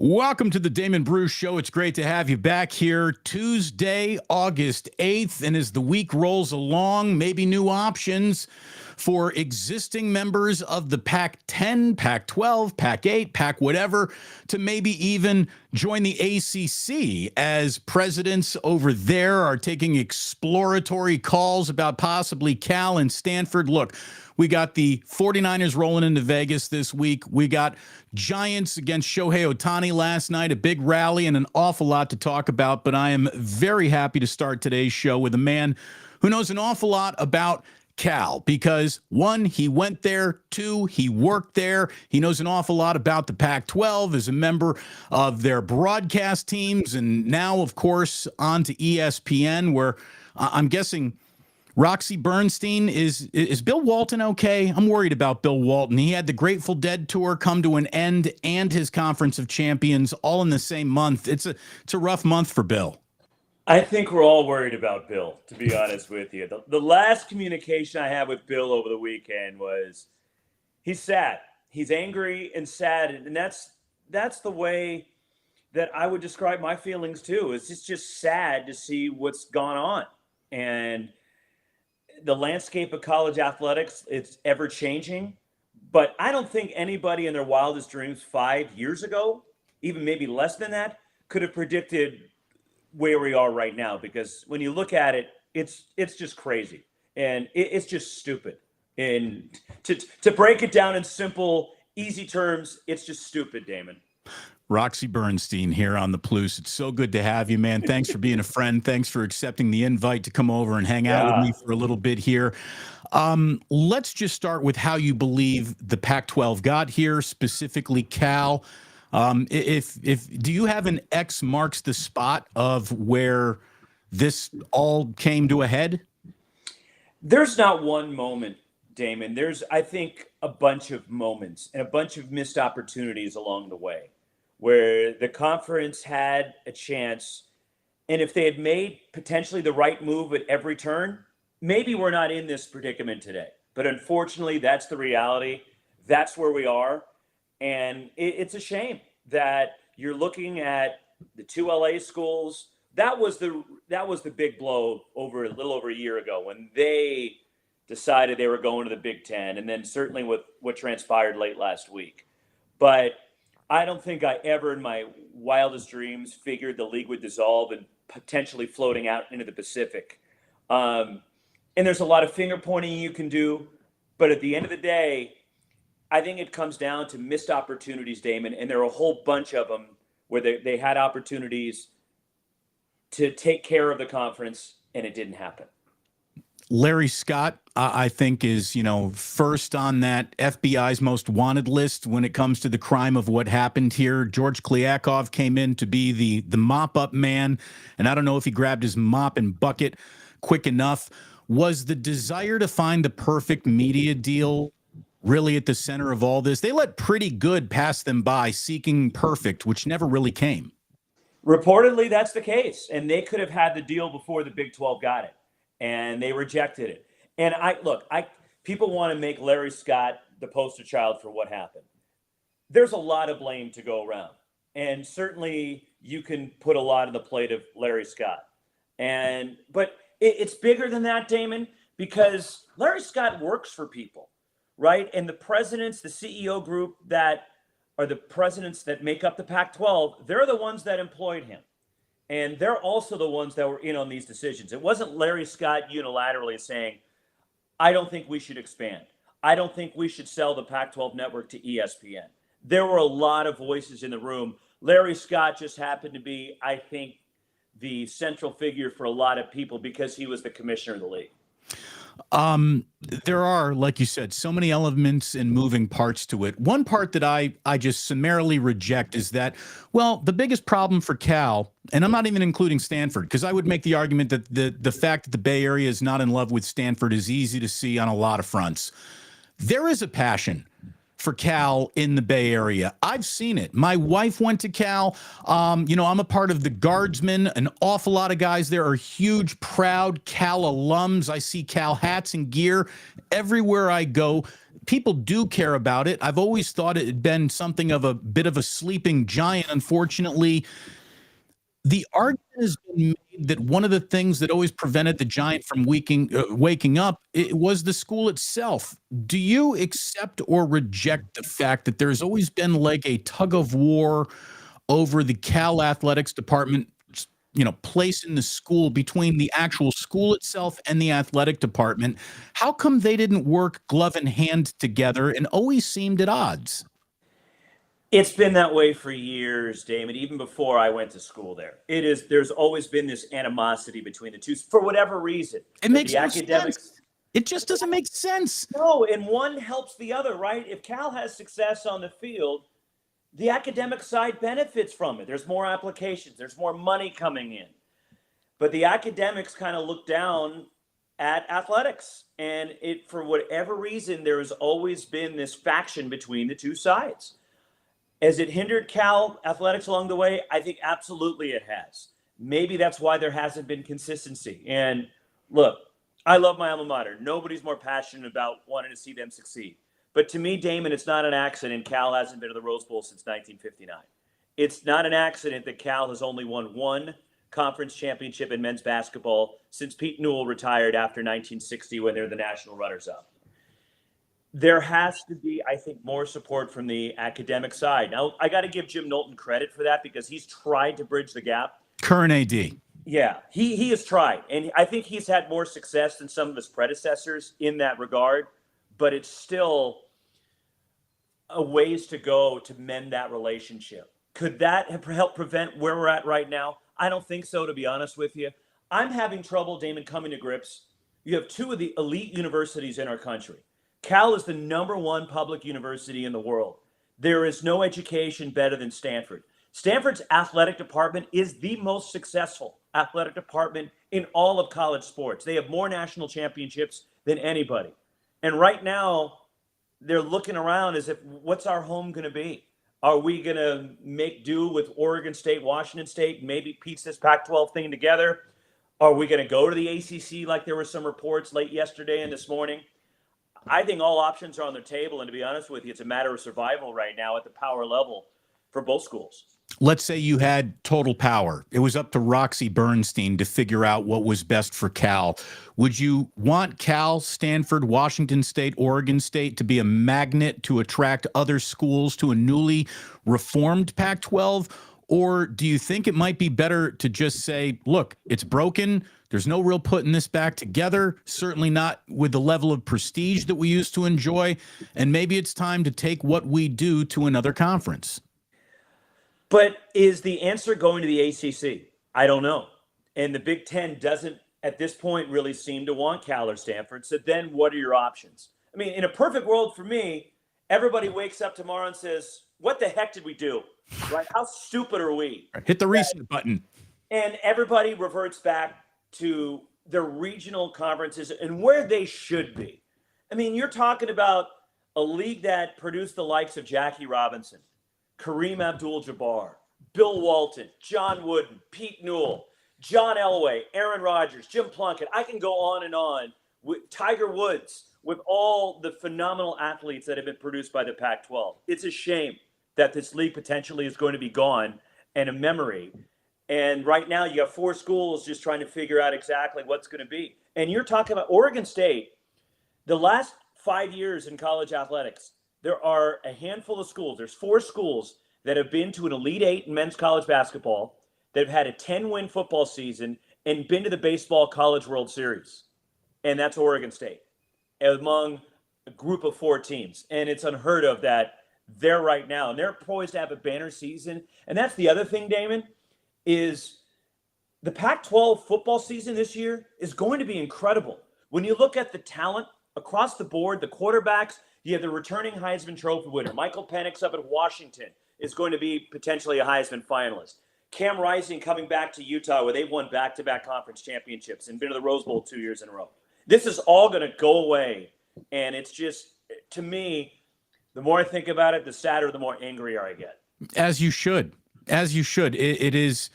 Welcome to the Damon Bruce Show. It's great to have you back here Tuesday, August 8th. And as the week rolls along, maybe new options for existing members of the Pac-10, Pac-12, Pac-8, Pac whatever, to maybe even join the ACC as presidents over there are taking exploratory calls about possibly Cal and Stanford. Look, we got the 49ers rolling into Vegas this week. We got Giants against Shohei Ohtani last night, a big rally and an awful lot to talk about. But I am very happy to start today's show with a man who knows an awful lot about Cal because, one, he went there. Two, he worked there. He knows an awful lot about the Pac-12 as a member of their broadcast teams. And now, of course, on to ESPN, where I'm guessing Roxy Bernstein, is Bill Walton okay? I'm worried about Bill Walton. He had the Grateful Dead tour come to an end and his Conference of Champions all in the same month. It's a rough month for Bill. I think we're all worried about Bill, to be honest with you. The last communication I had with Bill over the weekend was he's sad. He's angry and sad, and that's the way that I would describe my feelings too. It's just sad to see what's gone on. And the landscape of college athletics, it's ever changing, but I don't think anybody in their wildest dreams 5 years ago, even maybe less than that, could have predicted where we are right now. Because when you look at it, it's just crazy and it's just stupid. And to break it down in simple, easy terms, it's just stupid, Damon. Roxy Bernstein here on the Plus. It's so good to have you, man. Thanks for being a friend. Thanks for accepting the invite to come over and hang out with me for a little bit here. Let's just start with how you believe the Pac-12 got here, specifically Cal. If do you have an X marks the spot of where this all came to a head? There's not one moment, Damon. There's, I think, a bunch of moments and a bunch of missed opportunities along the way, where the conference had a chance, and if they had made potentially the right move at every turn, maybe we're not in this predicament today. But unfortunately, that's the reality. That's where we are. And it's a shame that you're looking at the two LA schools. That was the big blow over a little over a year ago when they decided they were going to the Big Ten, and then certainly with what transpired late last week. But I don't think I ever in my wildest dreams figured the league would dissolve and potentially floating out into the Pacific. And there's a lot of finger pointing you can do. But at the end of the day, I think it comes down to missed opportunities, Damon. And there are a whole bunch of them where they had opportunities to take care of the conference, and it didn't happen. Larry Scott, I think, is, first on that FBI's most wanted list when it comes to the crime of what happened here. George Kliakov came in to be the mop-up man, and I don't know if he grabbed his mop and bucket quick enough. Was the desire to find the perfect media deal really at the center of all this? They let pretty good pass them by, seeking perfect, which never really came. Reportedly, that's the case, and they could have had the deal before the Big 12 got it. And they rejected it. And people want to make Larry Scott the poster child for what happened. There's a lot of blame to go around. And certainly you can put a lot on the plate of Larry Scott. But it's bigger than that, Damon, because Larry Scott works for people, right? And the presidents, the CEO group that are the presidents that make up the Pac-12, they're the ones that employed him. And they're also the ones that were in on these decisions. It wasn't Larry Scott unilaterally saying, I don't think we should expand. I don't think we should sell the Pac-12 network to ESPN. There were a lot of voices in the room. Larry Scott just happened to be, I think, the central figure for a lot of people because he was the commissioner of the league. There are, like you said, so many elements and moving parts to it. One part that I just summarily reject is that, well, the biggest problem for Cal, and I'm not even including Stanford, because I would make the argument that the fact that the Bay Area is not in love with Stanford is easy to see on a lot of fronts. There is a passion for Cal in the Bay Area. I've seen it. My wife went to Cal. I'm a part of the Guardsmen. An awful lot of guys there are huge, proud Cal alums. I see Cal hats and gear everywhere I go. people do care about it. I've always thought it had been something of a bit of a sleeping giant. Unfortunately, the argument has been made that one of the things that always prevented the Giant from waking up it was the school itself. Do you accept or reject the fact that there's always been like a tug of war over the Cal Athletics Department, place in the school between the actual school itself and the athletic department? How come they didn't work glove in hand together and always seemed at odds? It's been that way for years, Damon, even before I went to school there. There's always been this animosity between the two for whatever reason. It makes The no academics, sense. It just doesn't make sense. no, and one helps the other, right? If Cal has success on the field, the academic side benefits from it. There's more applications, there's more money coming in. But the academics kind of look down at athletics. And for whatever reason, there has always been this faction between the two sides. Has it hindered Cal athletics along the way? I think absolutely it has. Maybe that's why there hasn't been consistency. And look, I love my alma mater. Nobody's more passionate about wanting to see them succeed. But to me, Damon, it's not an accident Cal hasn't been to the Rose Bowl since 1959. It's not an accident that Cal has only won one conference championship in men's basketball since Pete Newell retired after 1960 when they were the national runners-up. There has to be, I think, more support from the academic side. Now, I got to give Jim Knowlton credit for that because he's tried to bridge the gap. Current AD. Yeah, he has tried. And I think he's had more success than some of his predecessors in that regard. But it's still a ways to go to mend that relationship. Could that have helped prevent where we're at right now? I don't think so, to be honest with you. I'm having trouble, Damon, coming to grips. You have two of the elite universities in our country. Cal is the #1 public university in the world. There is no education better than Stanford. Stanford's athletic department is the most successful athletic department in all of college sports. They have more national championships than anybody. And right now, they're looking around as if, what's our home going to be? Are we going to make do with Oregon State, Washington State, maybe piece this Pac-12 thing together? Are we going to go to the ACC like there were some reports late yesterday and this morning? I think all options are on the table. And to be honest with you, it's a matter of survival right now at the power level for both schools. Let's say you had total power. It was up to Roxy Bernstein to figure out what was best for Cal. Would you want Cal, Stanford, Washington State, Oregon State to be a magnet to attract other schools to a newly reformed Pac-12? Or do you think it might be better to just say, look, it's broken. There's no real putting this back together, certainly not with the level of prestige that we used to enjoy. And maybe it's time to take what we do to another conference. But is the answer going to the ACC? I don't know. And the Big Ten doesn't, at this point, really seem to want Cal or Stanford. So then what are your options? I mean, in a perfect world for me, everybody wakes up tomorrow and says, what the heck did we do? Right? How stupid are we? Hit the reset button. And everybody reverts back to their regional conferences and where they should be. I mean, you're talking about a league that produced the likes of Jackie Robinson, Kareem Abdul-Jabbar, Bill Walton, John Wooden, Pete Newell, John Elway, Aaron Rodgers, Jim Plunkett. I can go on with Tiger Woods, with all the phenomenal athletes that have been produced by the Pac-12. It's a shame that this league potentially is going to be gone and a memory. And right now you have 4 schools just trying to figure out exactly what's going to be. And you're talking about Oregon State. The last 5 years in college athletics, there are a handful of schools. There's 4 schools that have been to an Elite 8 in men's college basketball, that have had a 10-win football season, and been to the Baseball College World Series. And that's Oregon State, among a group of 4 teams. And it's unheard of that they're right now. And they're poised to have a banner season. And that's the other thing, Damon, is the Pac-12 football season this year is going to be incredible. When you look at the talent across the board, the quarterbacks, you have the returning Heisman Trophy winner. Michael Penix up at Washington is going to be potentially a Heisman finalist. Cam Rising coming back to Utah, where they've won back-to-back conference championships and been to the Rose Bowl 2 years in a row. This is all going to go away. And it's just, to me, the more I think about it, the sadder, the more angrier I get. As you should. As you should. It is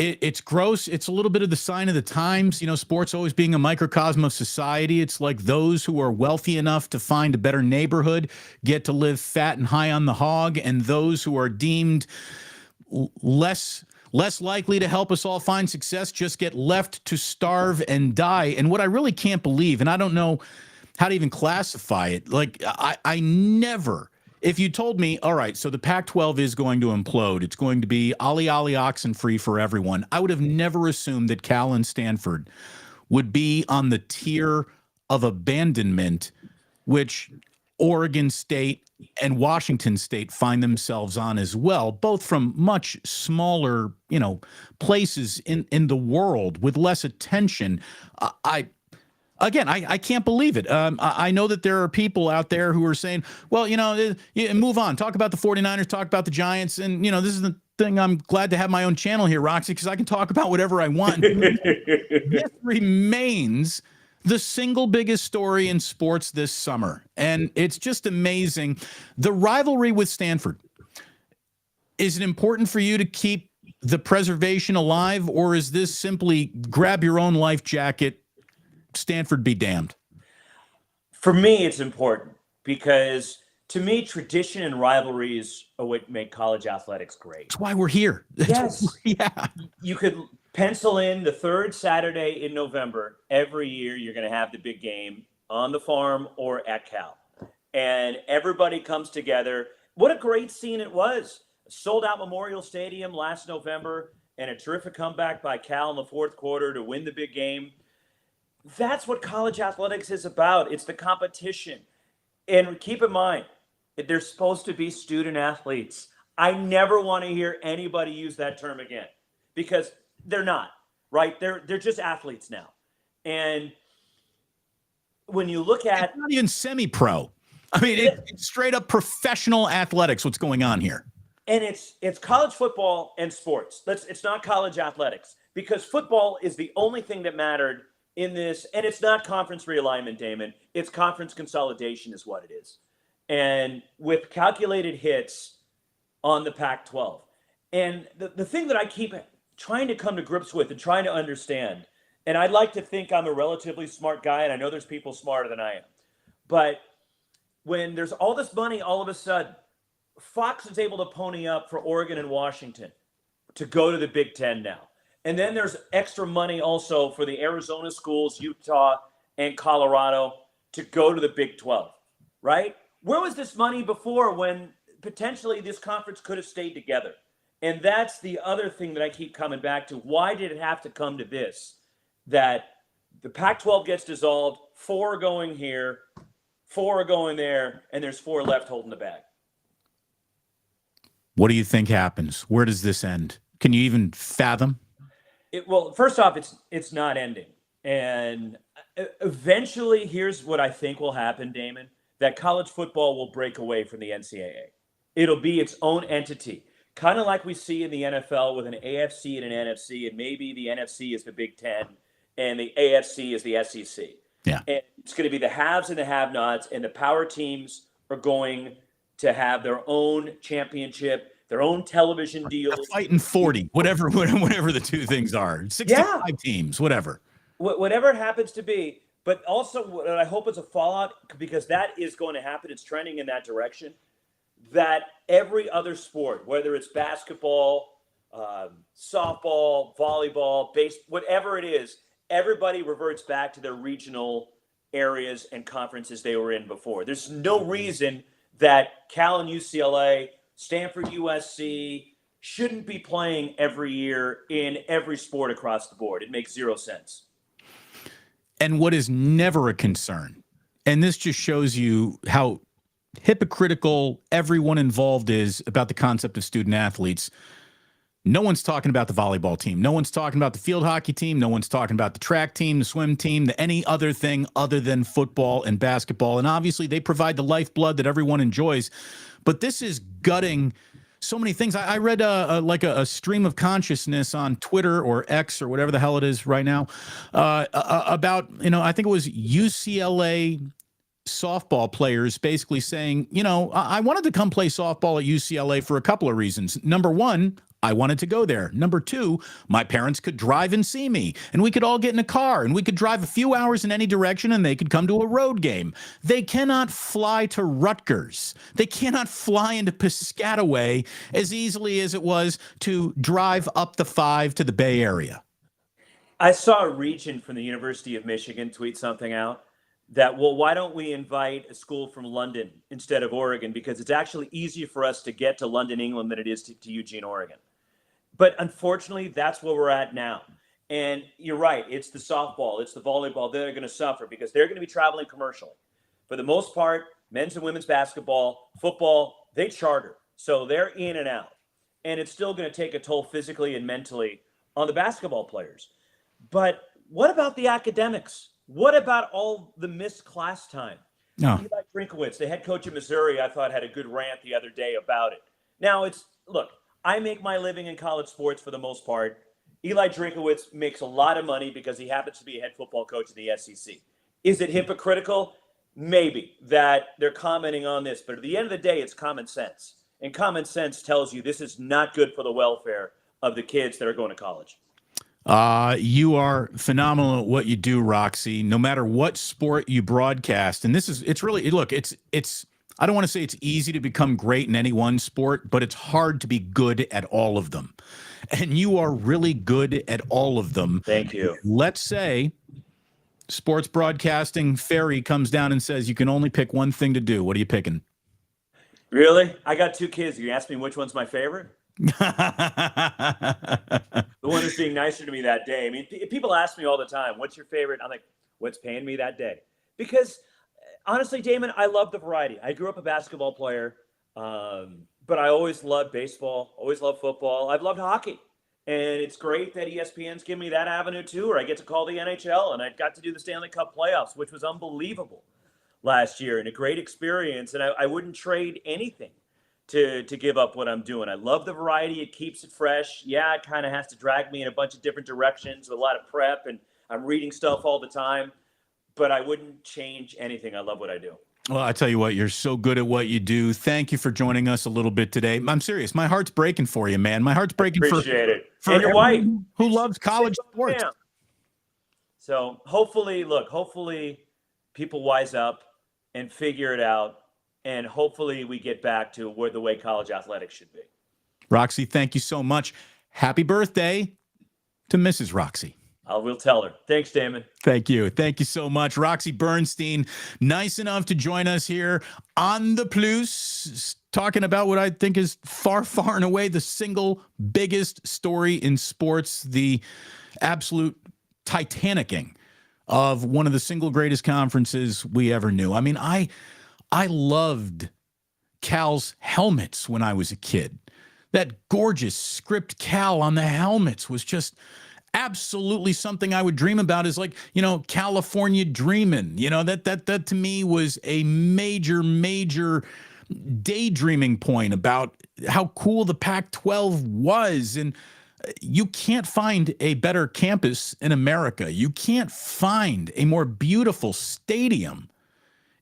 It's gross. It's a little bit of the sign of the times. Sports always being a microcosm of society. It's like those who are wealthy enough to find a better neighborhood get to live fat and high on the hog, and those who are deemed less likely to help us all find success just get left to starve and die. And what I really can't believe, and I don't know how to even classify it, like I never. If you told me, all right, so the Pac-12 is going to implode, it's going to be ollie ollie oxen free for everyone, I would have never assumed that Cal and Stanford would be on the tier of abandonment, which Oregon State and Washington State find themselves on as well, both from much smaller, places in the world with less attention. I can't believe it. I know that there are people out there who are saying, well, move on. Talk about the 49ers, talk about the Giants. And, this is the thing. I'm glad to have my own channel here, Roxy, because I can talk about whatever I want. This remains the single biggest story in sports this summer. And it's just amazing. The rivalry with Stanford, is it important for you to keep the preservation alive, or is this simply grab your own life jacket, Stanford be damned? For me, it's important because to me, tradition and rivalries are what make college athletics great. That's why we're here. Yes. Yeah. You could pencil in the third Saturday in November. Every year, you're going to have the big game on the farm or at Cal. And everybody comes together. What a great scene it was. Sold out Memorial Stadium last November and a terrific comeback by Cal in the fourth quarter to win the big game. That's what college athletics is about. It's the competition. And keep in mind, they're supposed to be student athletes. I never want to hear anybody use that term again because they're not, right? They're just athletes now. And when you look at... It's not even semi-pro. I mean, it's straight up professional athletics, what's going on here. And it's college football and sports. It's not college athletics because football is the only thing that mattered in this, and it's not conference realignment, Damon. It's conference consolidation is what it is. And with calculated hits on the Pac-12. And the thing that I keep trying to come to grips with and trying to understand, and I'd like to think I'm a relatively smart guy, and I know there's people smarter than I am, but when there's all this money all of a sudden, Fox is able to pony up for Oregon and Washington to go to the Big Ten now. And then there's extra money also for the Arizona schools, Utah, and Colorado to go to the Big 12, right? Where was this money before when potentially this conference could have stayed together? And that's the other thing that I keep coming back to. Why did it have to come to this? That the Pac-12 gets dissolved, 4 are going here, 4 are going there, and there's 4 left holding the bag. What do you think happens? Where does this end? Can you even fathom? Well, first off, it's not ending. And eventually, here's what I think will happen, Damon, that college football will break away from the NCAA. It'll be its own entity, kind of like we see in the NFL with an AFC and an NFC, and maybe the NFC is the Big Ten and the AFC is the SEC. Yeah. And it's going to be the haves and the have-nots, and the power teams are going to have their own championship, their own television deals. Fighting 40, whatever the two things are. 65 teams, whatever. Whatever it happens to be. But also what I hope is a fallout, because that is going to happen. It's trending in that direction, that every other sport, whether it's basketball, softball, volleyball, whatever it is, everybody reverts back to their regional areas and conferences they were in before. There's no reason that Cal and UCLA, Stanford, USC shouldn't be playing every year in every sport across the board. It makes zero sense. And what is never a concern, and this just shows you how hypocritical everyone involved is about the concept of student athletes. No one's talking about the volleyball team. No one's talking about the field hockey team. No one's talking about the track team, the swim team, any other thing other than football and basketball. And obviously they provide the lifeblood that everyone enjoys. But this is gutting so many things. I read a stream of consciousness on Twitter or X or whatever the hell it is right now about, I think it was UCLA softball players basically saying, I wanted to come play softball at UCLA for a couple of reasons. Number one, I wanted to go there. Number two, my parents could drive and see me, and we could all get in a car, and we could drive a few hours in any direction, and they could come to a road game. They cannot fly to Rutgers. They cannot fly into Piscataway as easily as it was to drive up the 5 to the Bay Area. I saw a regent from the University of Michigan tweet something out that, well, why don't we invite a school from London instead of Oregon? Because it's actually easier for us to get to London, England than it is to Eugene, Oregon. But unfortunately, that's where we're at now. And you're right. It's the softball. It's the volleyball. They're going to suffer because they're going to be traveling commercially. For the most part, men's and women's basketball, football, they charter. So they're in and out. And it's still going to take a toll physically and mentally on the basketball players. But what about the academics? What about all the missed class time? No. Eli Drinkowitz, the head coach of Missouri, I thought had a good rant the other day about it. Now, look, I make my living in college sports for the most part. Eli Drinkowitz makes a lot of money because he happens to be a head football coach of the SEC. Is it hypocritical? Maybe that they're commenting on this. But at the end of the day, it's common sense. And common sense tells you this is not good for the welfare of the kids that are going to college. You are phenomenal at what you do, Roxy, no matter what sport you broadcast. And it's really, look, I don't want to say it's easy to become great in any one sport, but it's hard to be good at all of them. And you are really good at all of them. Thank you. Let's say sports broadcasting fairy comes down and says, you can only pick one thing to do. What are you picking? Really? I got 2 kids. You ask me which one's my favorite? The one who's being nicer to me that day. I mean, people ask me all the time, what's your favorite? I'm like, what's paying me that day? Because honestly, Damon, I love the variety. I grew up a basketball player, but I always loved baseball, always loved football. I've loved hockey. And it's great that ESPN's given me that avenue too, where I get to call the NHL, and I got to do the Stanley Cup playoffs, which was unbelievable last year and a great experience. And I wouldn't trade anything to give up what I'm doing. I love the variety. It keeps it fresh. Yeah, it kind of has to drag me in a bunch of different directions with a lot of prep, and I'm reading stuff all the time, but I wouldn't change anything. I love what I do. Well, I tell you what, you're so good at what you do. Thank you for joining us a little bit today. I'm serious. My heart's breaking for you, man. My heart's breaking Appreciate it. For and your wife who loves college sports. So hopefully people wise up and figure it out. And hopefully we get back to the way college athletics should be. Roxy, thank you so much. Happy birthday to Mrs. Roxy. I will tell her. Thanks, Damon. Thank you. Thank you so much. Roxy Bernstein, nice enough to join us here on the Plus, talking about what I think is far, far and away the single biggest story in sports, the absolute titanicking of one of the single greatest conferences we ever knew. I mean, I loved Cal's helmets when I was a kid. That gorgeous script Cal on the helmets was just absolutely something I would dream about, is like, California dreaming. That to me was a major daydreaming point about how cool the Pac-12 was. And you can't find a better campus in America. You can't find a more beautiful stadium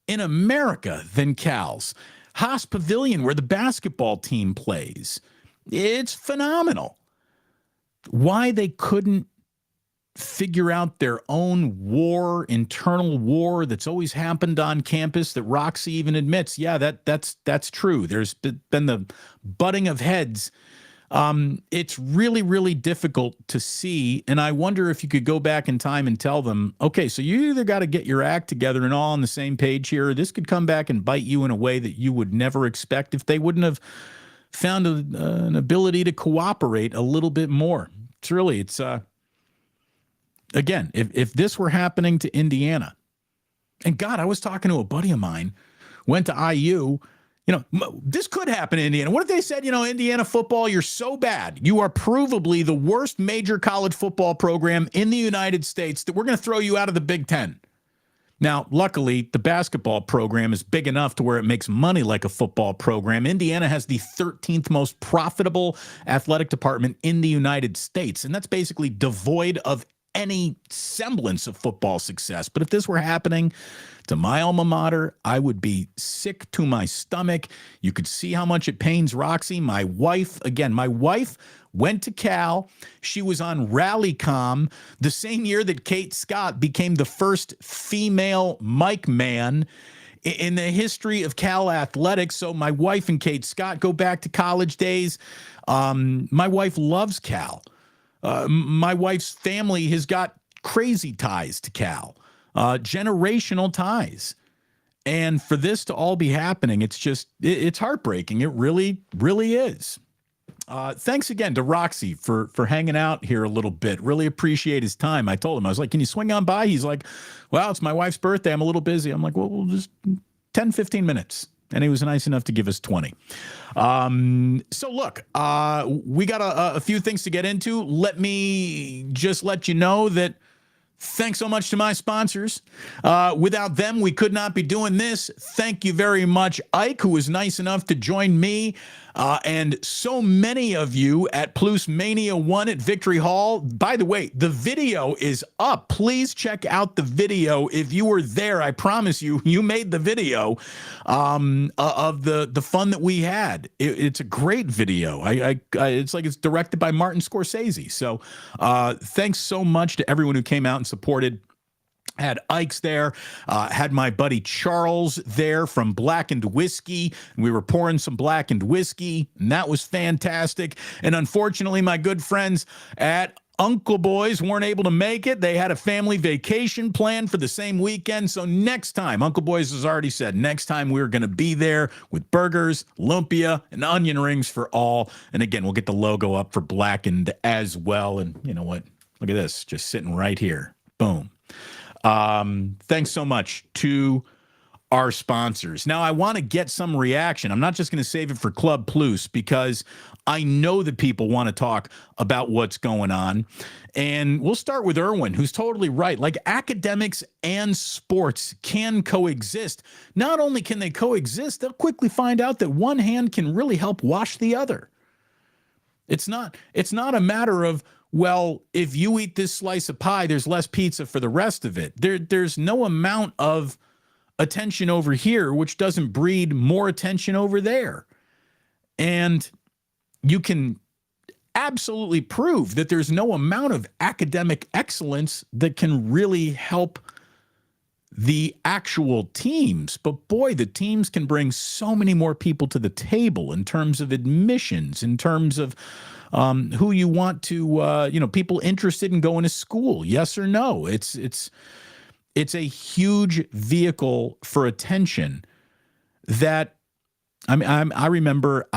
in America than Cal's. Haas Pavilion, where the basketball team plays. It's phenomenal. Why they couldn't figure out their own internal war that's always happened on campus, that Roxy even admits, yeah, that's true. There's been the butting of heads. It's really difficult to see. And I wonder if you could go back in time and tell them, okay, so you either got to get your act together and all on the same page here, or this could come back and bite you in a way that you would never expect if they wouldn't have found an ability to cooperate a little bit more. It's again, if this were happening to Indiana, and God, I was talking to a buddy of mine, went to IU, this could happen in Indiana. What if they said, Indiana football, you're so bad, you are provably the worst major college football program in the United States, that we're going to throw you out of the Big Ten. Now, luckily, the basketball program is big enough to where it makes money like a football program. Indiana has the 13th most profitable athletic department in the United States, and that's basically devoid of any semblance of football success. But if this were happening to my alma mater, I would be sick to my stomach. You could see how much it pains Roxy. My wife went to Cal. She was on Rallycom the same year that Kate Scott became the first female mic man in the history of Cal athletics. So my wife and Kate Scott go back to college days. My wife loves Cal. My wife's family has got crazy ties to Cal, generational ties. And for this to all be happening, it's heartbreaking. It really, really is. Thanks again to Roxy for hanging out here a little bit. Really appreciate his time. I told him, I was like, can you swing on by? He's like, well, it's my wife's birthday. I'm a little busy. I'm like, well, we'll just 10, 15 minutes. And he was nice enough to give us 20. So look, we got a few things to get into. Let me just let you know that thanks so much to my sponsors. Without them, we could not be doing this. Thank you very much, Ike, who was nice enough to join me and so many of you at Plus Mania 1 at Victory Hall. By the way, the video is up. Please check out the video. If you were there, I promise you, you made the video of the fun that we had. It's a great video. It's like it's directed by Martin Scorsese. So thanks so much to everyone who came out and supported. Had Ike's there, had my buddy Charles there from Blackened Whiskey. We were pouring some Blackened Whiskey, and that was fantastic. And unfortunately, my good friends at Uncle Boys weren't able to make it. They had a family vacation planned for the same weekend. So next time, Uncle Boys has already said, next time we're going to be there with burgers, lumpia, and onion rings for all. And again, we'll get the logo up for Blackened as well. And you know what? Look at this, just sitting right here. Boom. Thanks so much to our sponsors. Now, I want to get some reaction. I'm not just going to save it for Club Plus because I know that people want to talk about what's going on. And we'll start with Erwin, who's totally right. Like, academics and sports can coexist. Not only can they coexist, they'll quickly find out that one hand can really help wash the other. It's not a matter of, well, if you eat this slice of pie, there's less pizza for the rest of it. There's no amount of attention over here which doesn't breed more attention over there. And you can absolutely prove that there's no amount of academic excellence that can really help the actual teams. But boy, the teams can bring so many more people to the table in terms of admissions, in terms of who you want to, people interested in going to school. Yes or no? It's a huge vehicle for attention that, I remember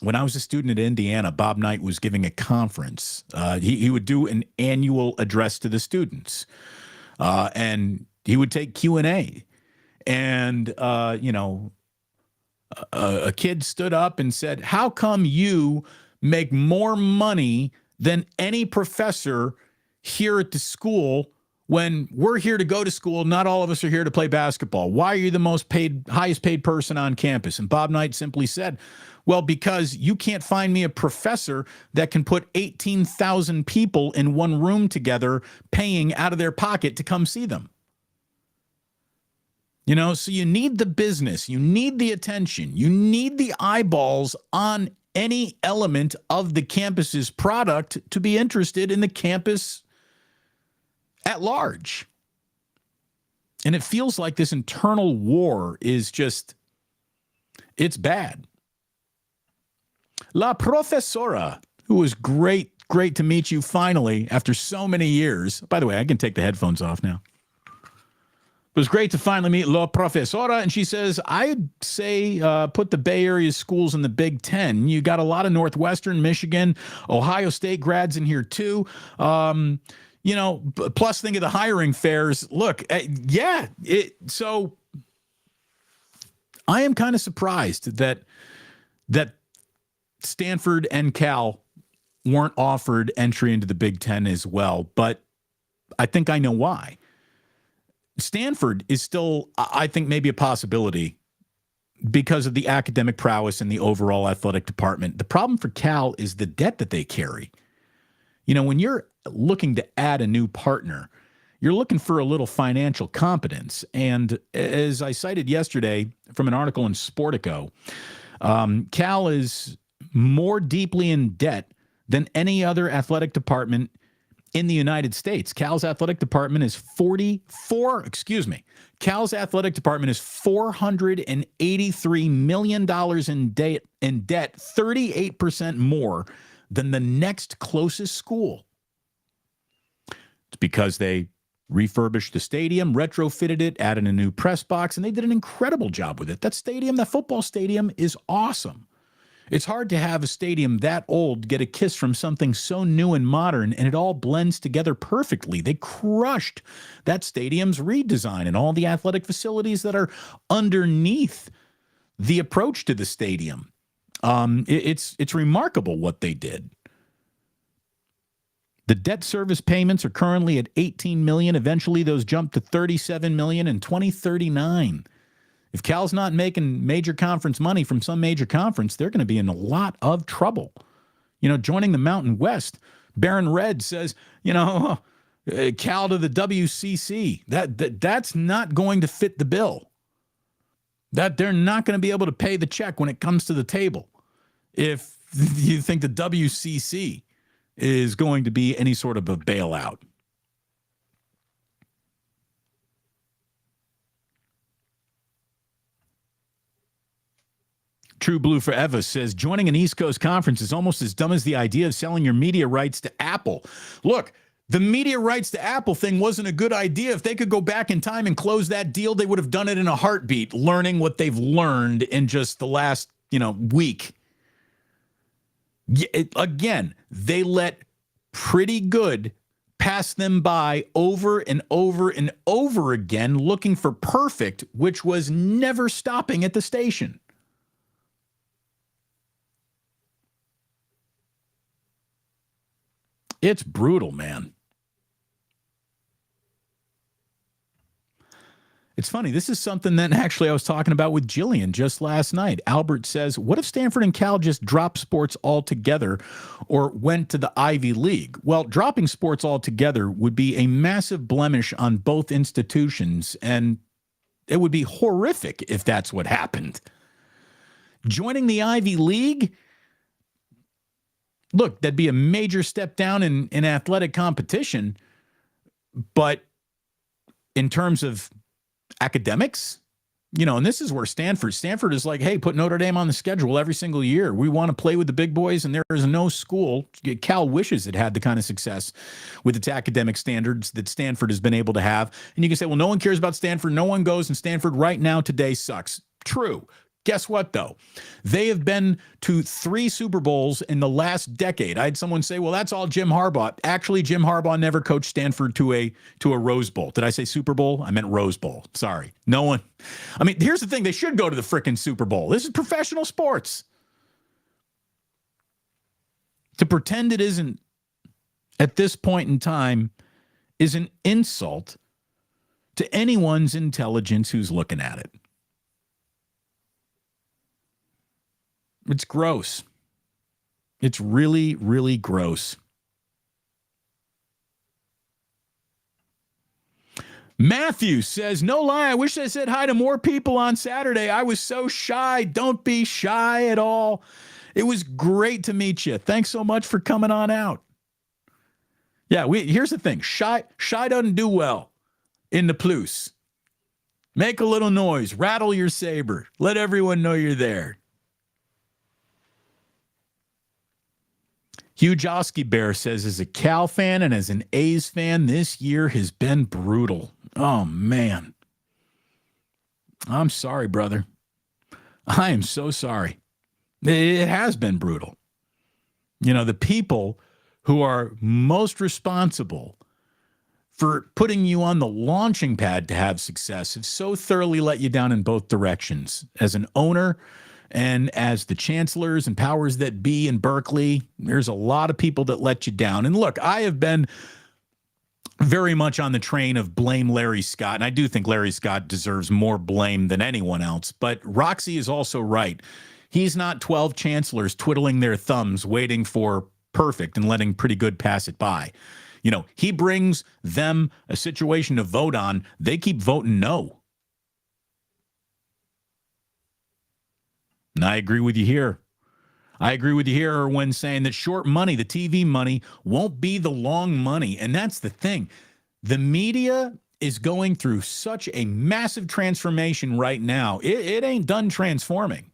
when I was a student at Indiana, Bob Knight was giving a conference. He would do an annual address to the students, and he would take Q&A. And, a kid stood up and said, how come you make more money than any professor here at the school when we're here to go to school? Not all of us are here to play basketball. Why are you the highest paid person on campus? And Bob Knight simply said, well, because you can't find me a professor that can put 18,000 people in one room together paying out of their pocket to come see them. So you need the business, you need the attention, you need the eyeballs on any element of the campus's product to be interested in the campus at large. And it feels like this internal war is it's bad. La Profesora, who was great to meet you finally after so many years. By the way, I can take the headphones off now. It was great to finally meet La Profesora, and she says, I'd say put the Bay Area schools in the Big Ten. You got a lot of Northwestern, Michigan, Ohio State grads in here too. Plus think of the hiring fairs. Look, so I am kind of surprised that Stanford and Cal weren't offered entry into the Big Ten as well, but I think I know why. Stanford is still, I think, maybe a possibility because of the academic prowess and the overall athletic department. The problem for Cal is the debt that they carry. When you're looking to add a new partner, you're looking for a little financial competence. And as I cited yesterday from an article in Sportico, Cal is more deeply in debt than any other athletic department in the United States. Cal's athletic department is Cal's athletic department is $483 million in debt, 38% more than the next closest school. It's because they refurbished the stadium, retrofitted it, added a new press box, and they did an incredible job with it. That football stadium is awesome. It's hard to have a stadium that old get a kiss from something so new and modern, and it all blends together perfectly. They crushed that stadium's redesign and all the athletic facilities that are underneath the approach to the stadium. It's remarkable what they did. The debt service payments are currently at $18 million. Eventually, those jump to $37 million in 2039. If Cal's not making major conference money from some major conference, they're going to be in a lot of trouble. Joining the Mountain West, Baron Red says, Cal to the WCC. That's not going to fit the bill. That they're not going to be able to pay the check when it comes to the table if you think the WCC is going to be any sort of a bailout. True Blue Forever says, joining an East Coast conference is almost as dumb as the idea of selling your media rights to Apple. Look, the media rights to Apple thing wasn't a good idea. If they could go back in time and close that deal, they would have done it in a heartbeat, learning what they've learned in just the last, week. Again, they let pretty good pass them by over and over and over again, looking for perfect, which was never stopping at the station. It's brutal, man. It's funny. This is something that actually I was talking about with Jillian just last night. Albert says, what if Stanford and Cal just dropped sports altogether or went to the Ivy League? Well, dropping sports altogether would be a massive blemish on both institutions, and it would be horrific if that's what happened. Joining the Ivy League? Look, that'd be a major step down in athletic competition, but in terms of academics, and this is where Stanford is like, hey, put Notre Dame on the schedule every single year. We want to play with the big boys, and there is no school. Cal wishes it had the kind of success with its academic standards that Stanford has been able to have. And you can say, well, no one cares about Stanford. No one goes, and Stanford right now today sucks. True. Guess what, though? They have been to 3 Super Bowls in the last decade. I had someone say, well, that's all Jim Harbaugh. Actually, Jim Harbaugh never coached Stanford to a Rose Bowl. Did I say Super Bowl? I meant Rose Bowl. Sorry. No one. I mean, here's the thing. They should go to the frickin' Super Bowl. This is professional sports. To pretend it isn't at this point in time is an insult to anyone's intelligence who's looking at it. It's gross. It's really, really gross. Matthew says, no lie, I wish I said hi to more people on Saturday. I was so shy. Don't be shy at all. It was great to meet you. Thanks so much for coming on out. Yeah, here's the thing. Shy doesn't do well in the plus. Make a little noise. Rattle your saber. Let everyone know you're there. Hugh Josky Bear says, as a Cal fan and as an A's fan, this year has been brutal. Oh, man. I'm sorry, brother. I am so sorry. It has been brutal. The people who are most responsible for putting you on the launching pad to have success have so thoroughly let you down in both directions. As an owner, and as the chancellors and powers that be in Berkeley, there's a lot of people that let you down. And look, I have been very much on the train of blame Larry Scott, and I do think Larry Scott deserves more blame than anyone else. But Roxy is also right. He's not 12 chancellors twiddling their thumbs waiting for perfect and letting pretty good pass it by. He brings them a situation to vote on. They keep voting no. And I agree with you here. I agree with you here when saying that short money, the TV money, won't be the long money. And that's the thing. The media is going through such a massive transformation right now. It ain't done transforming.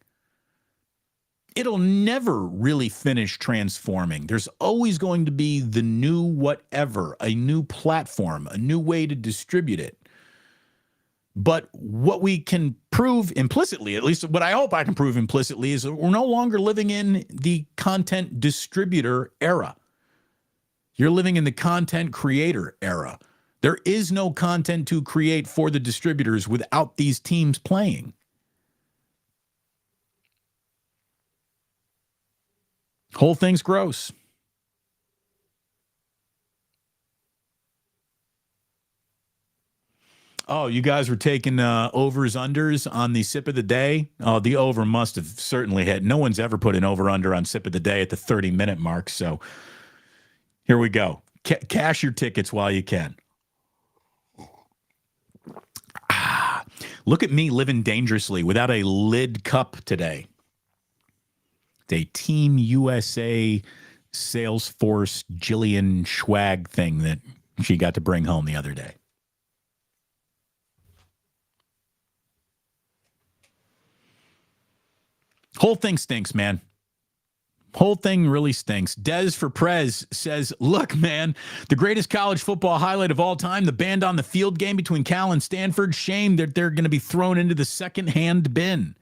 It'll never really finish transforming. There's always going to be the new whatever, a new platform, a new way to distribute it. But what we can prove implicitly, at least what I hope I can prove implicitly, is that we're no longer living in the content distributor era. You're living in the content creator era. There is no content to create for the distributors without these teams playing. Whole thing's gross. Oh, you guys were taking overs unders on the sip of the day. Oh, the over must have certainly hit. No one's ever put an over under on sip of the day at the 30-minute mark. So here we go. Cash your tickets while you can. Look at me living dangerously without a lid cup today. It's a Team USA Salesforce Jillian Schwag thing that she got to bring home the other day. Whole thing stinks, man. Whole thing really stinks. Des for Prez says, look, man, the greatest college football highlight of all time, the band on the field game between Cal and Stanford. Shame that they're going to be thrown into the second-hand bin.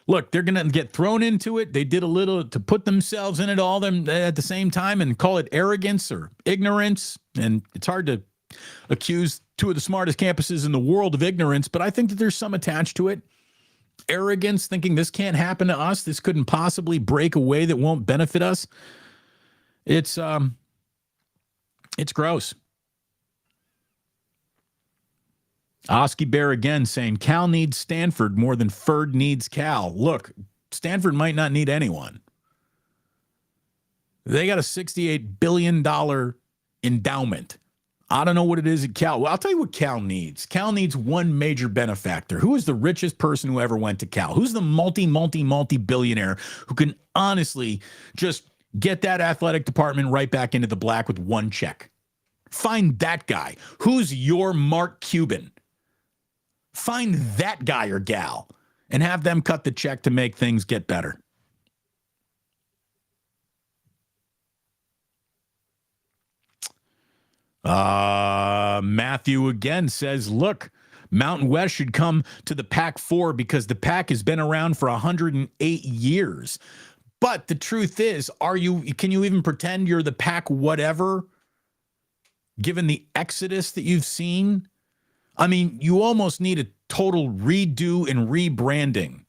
Look, they're going to get thrown into it. They did a little to put themselves in it all them at the same time and call it arrogance or ignorance. And it's hard to accuse two of the smartest campuses in the world of ignorance, but I think that there's some attached to it. Arrogance, thinking this can't happen to us. This couldn't possibly break a way that won't benefit us. It's gross. Oski Bear again saying Cal needs Stanford more than Ferd needs Cal. Look, Stanford might not need anyone. They got a $68 billion endowment. I don't know what it is at Cal. Well, I'll tell you what Cal needs. Cal needs one major benefactor. Who is the richest person who ever went to Cal? Who's the multi-billionaire who can honestly just get that athletic department right back into the black with one check? Find that guy. Who's your Mark Cuban? Find that guy or gal and have them cut the check to make things get better. Matthew again says, look, Mountain West should come to the Pac-4 because the Pac has been around for 108 years. But the truth is, can you even pretend you're the Pac whatever, given the exodus that you've seen? I mean, you almost need a total redo and rebranding.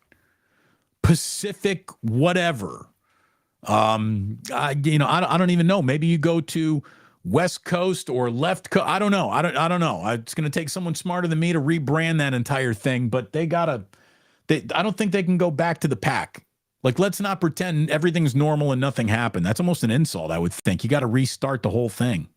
Pacific whatever. I don't even know. Maybe you go to West Coast or left coast. I don't know. I don't know. It's going to take someone smarter than me to rebrand that entire thing, but I don't think they can go back to the Pac. Like, let's not pretend everything's normal and nothing happened. That's almost an insult, I would think. You got to restart the whole thing.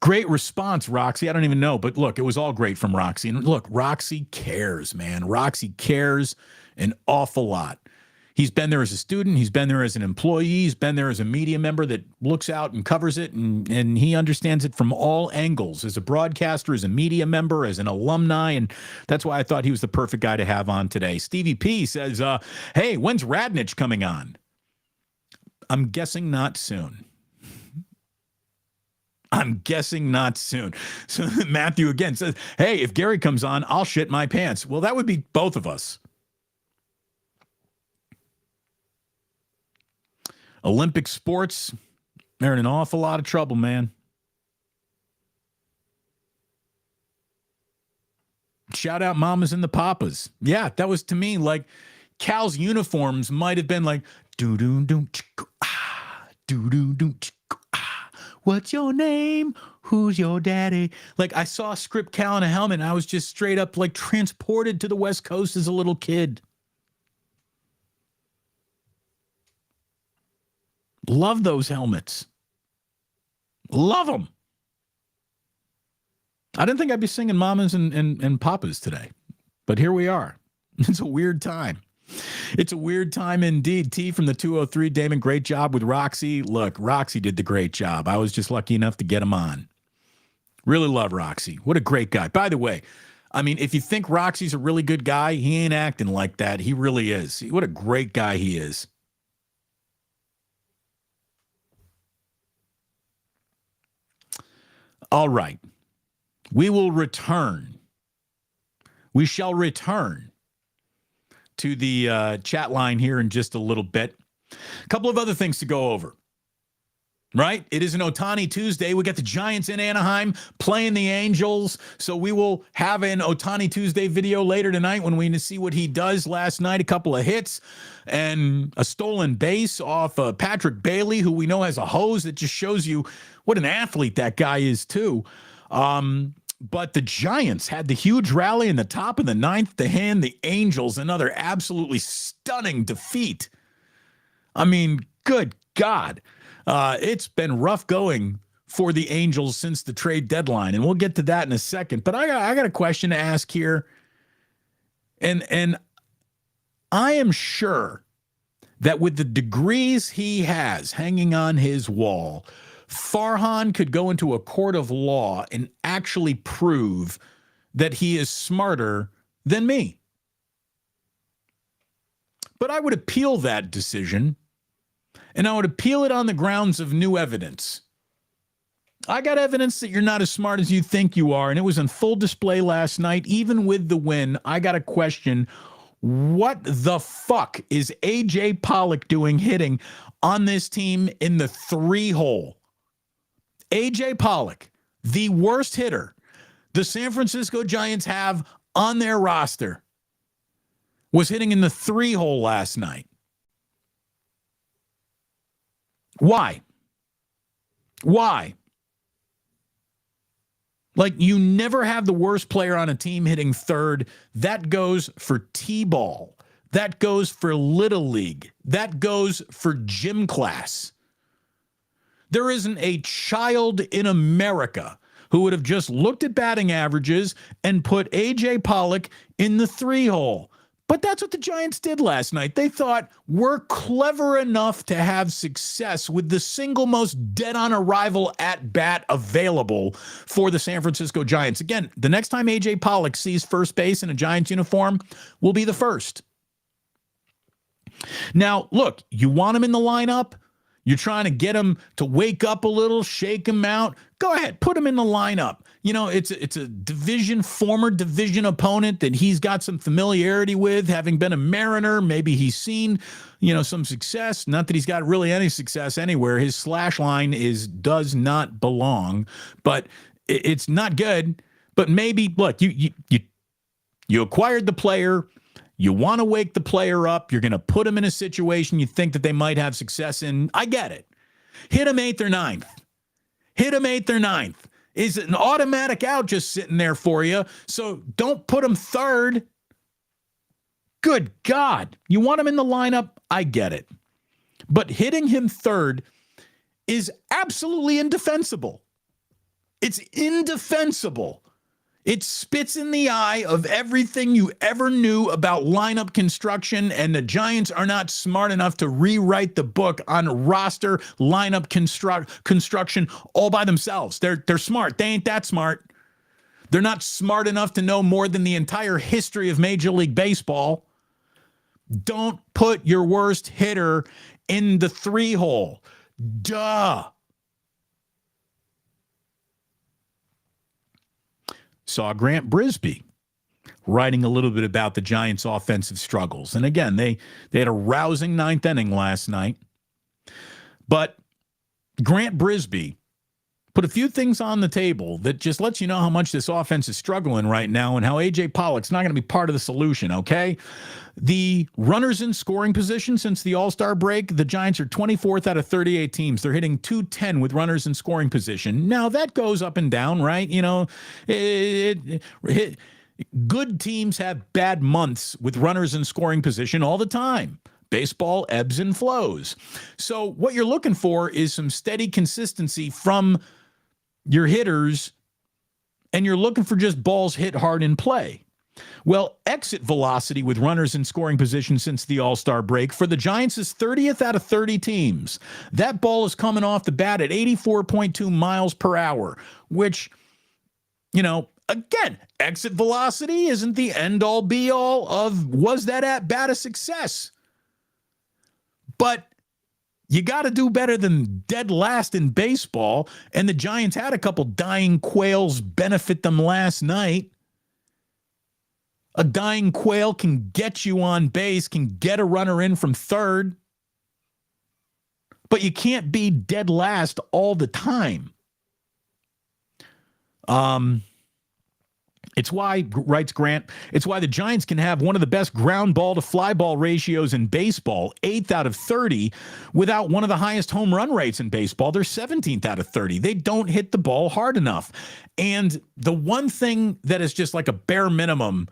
Great response, Roxy. I don't even know, but look, it was all great from Roxy. And look, Roxy cares, man. Roxy cares an awful lot. He's been there as a student. He's been there as an employee. He's been there as a media member that looks out and covers it, and he understands it from all angles, as a broadcaster, as a media member, as an alumni, and that's why I thought he was the perfect guy to have on today. Stevie P says, hey, when's Radnich coming on? I'm guessing not soon. I'm guessing not soon. So Matthew again says, hey, if Gary comes on, I'll shit my pants. Well, that would be both of us. Olympic sports, they're in an awful lot of trouble, man. Shout out mamas and the papas. Yeah, that was to me like Cal's uniforms might have been like, doo-doo-doo, ah, doo-doo-doo, ah. What's your name? Who's your daddy? Like, I saw Script Cal in a helmet, and I was just straight up like transported to the West Coast as a little kid. Love those helmets. Love them. I didn't think I'd be singing Mamas and Papas today, but here we are. It's a weird time. It's a weird time indeed. T from the 203, Damon, great job with Roxy. Look, Roxy did the great job. I was just lucky enough to get him on. Really love Roxy. What a great guy. By the way, I mean, if you think Roxy's a really good guy, he ain't acting like that. He really is. What a great guy he is. All right. We will return. We shall return to the chat line here in just a little bit. A couple of other things to go over. Right? It is an Ohtani Tuesday. We got the Giants in Anaheim playing the Angels. So we will have an Ohtani Tuesday video later tonight when we see what he does last night. A couple of hits and a stolen base off Patrick Bailey, who we know has a hose that just shows you what an athlete that guy is too. But the Giants had the huge rally in the top of the ninth to hand the Angels another absolutely stunning defeat. I mean, good God. It's been rough going for the Angels since the trade deadline, and we'll get to that in a second. But I got a question to ask here, and I am sure that with the degrees he has hanging on his wall, Farhan could go into a court of law and actually prove that he is smarter than me. But I would appeal that decision. And I would appeal it on the grounds of new evidence. I got evidence that you're not as smart as you think you are, and it was on full display last night. Even with the win, I got a question. What the fuck is A.J. Pollock doing hitting on this team in the 3-hole? A.J. Pollock, the worst hitter the San Francisco Giants have on their roster, was hitting in the 3-hole last night. Why? Why? Like, you never have the worst player on a team hitting third. That goes for T-ball. That goes for Little League. That goes for gym class. There isn't a child in America who would have just looked at batting averages and put A.J. Pollock in the 3-hole. But that's what the Giants did last night. They thought, we're clever enough to have success with the single most dead-on arrival at-bat available for the San Francisco Giants. Again, the next time A.J. Pollock sees first base in a Giants uniform will be the first. Now, look, you want him in the lineup? You're trying to get him to wake up a little, shake him out. Go ahead, put him in the lineup. You know, it's a former division opponent that he's got some familiarity with, having been a Mariner. Maybe he's seen, some success. Not that he's got really any success anywhere. His slash line does not belong, but it's not good. But maybe, look, you acquired the player. You want to wake the player up. You're going to put him in a situation you think that they might have success in. I get it. Hit him 8th or 9th. Hit him 8th or 9th. Is an automatic out just sitting there for you. So don't put him 3rd. Good God. You want him in the lineup? I get it. But hitting him 3rd is absolutely indefensible. It's indefensible. It spits in the eye of everything you ever knew about lineup construction, and the Giants are not smart enough to rewrite the book on roster lineup construction all by themselves. They're smart. They ain't that smart. They're not smart enough to know more than the entire history of Major League Baseball. Don't put your worst hitter in the 3-hole. Duh. Saw Grant Brisbee writing a little bit about the Giants' offensive struggles. And again, they had a rousing 9th inning last night. But Grant Brisbee put a few things on the table that just lets you know how much this offense is struggling right now and how A.J. Pollock's not going to be part of the solution, okay? The runners in scoring position since the All-Star break, the Giants are 24th out of 38 teams. They're hitting .210 with runners in scoring position. Now, that goes up and down, right? Good teams have bad months with runners in scoring position all the time. Baseball ebbs and flows. So what you're looking for is some steady consistency from your hitters, and you're looking for just balls hit hard in play. Well, exit velocity with runners in scoring position since the All-Star break for the Giants is 30th out of 30 teams. That ball is coming off the bat at 84.2 miles per hour, which, again, exit velocity isn't the end-all be-all of was that at bat a success. But you got to do better than dead last in baseball, and the Giants had a couple dying quails benefit them last night. A dying quail can get you on base, can get a runner in from third, but you can't be dead last all the time. It's why, writes Grant, it's why the Giants can have one of the best ground ball to fly ball ratios in baseball, 8th out of 30, without one of the highest home run rates in baseball. They're 17th out of 30. They don't hit the ball hard enough. And the one thing that is just like a bare minimum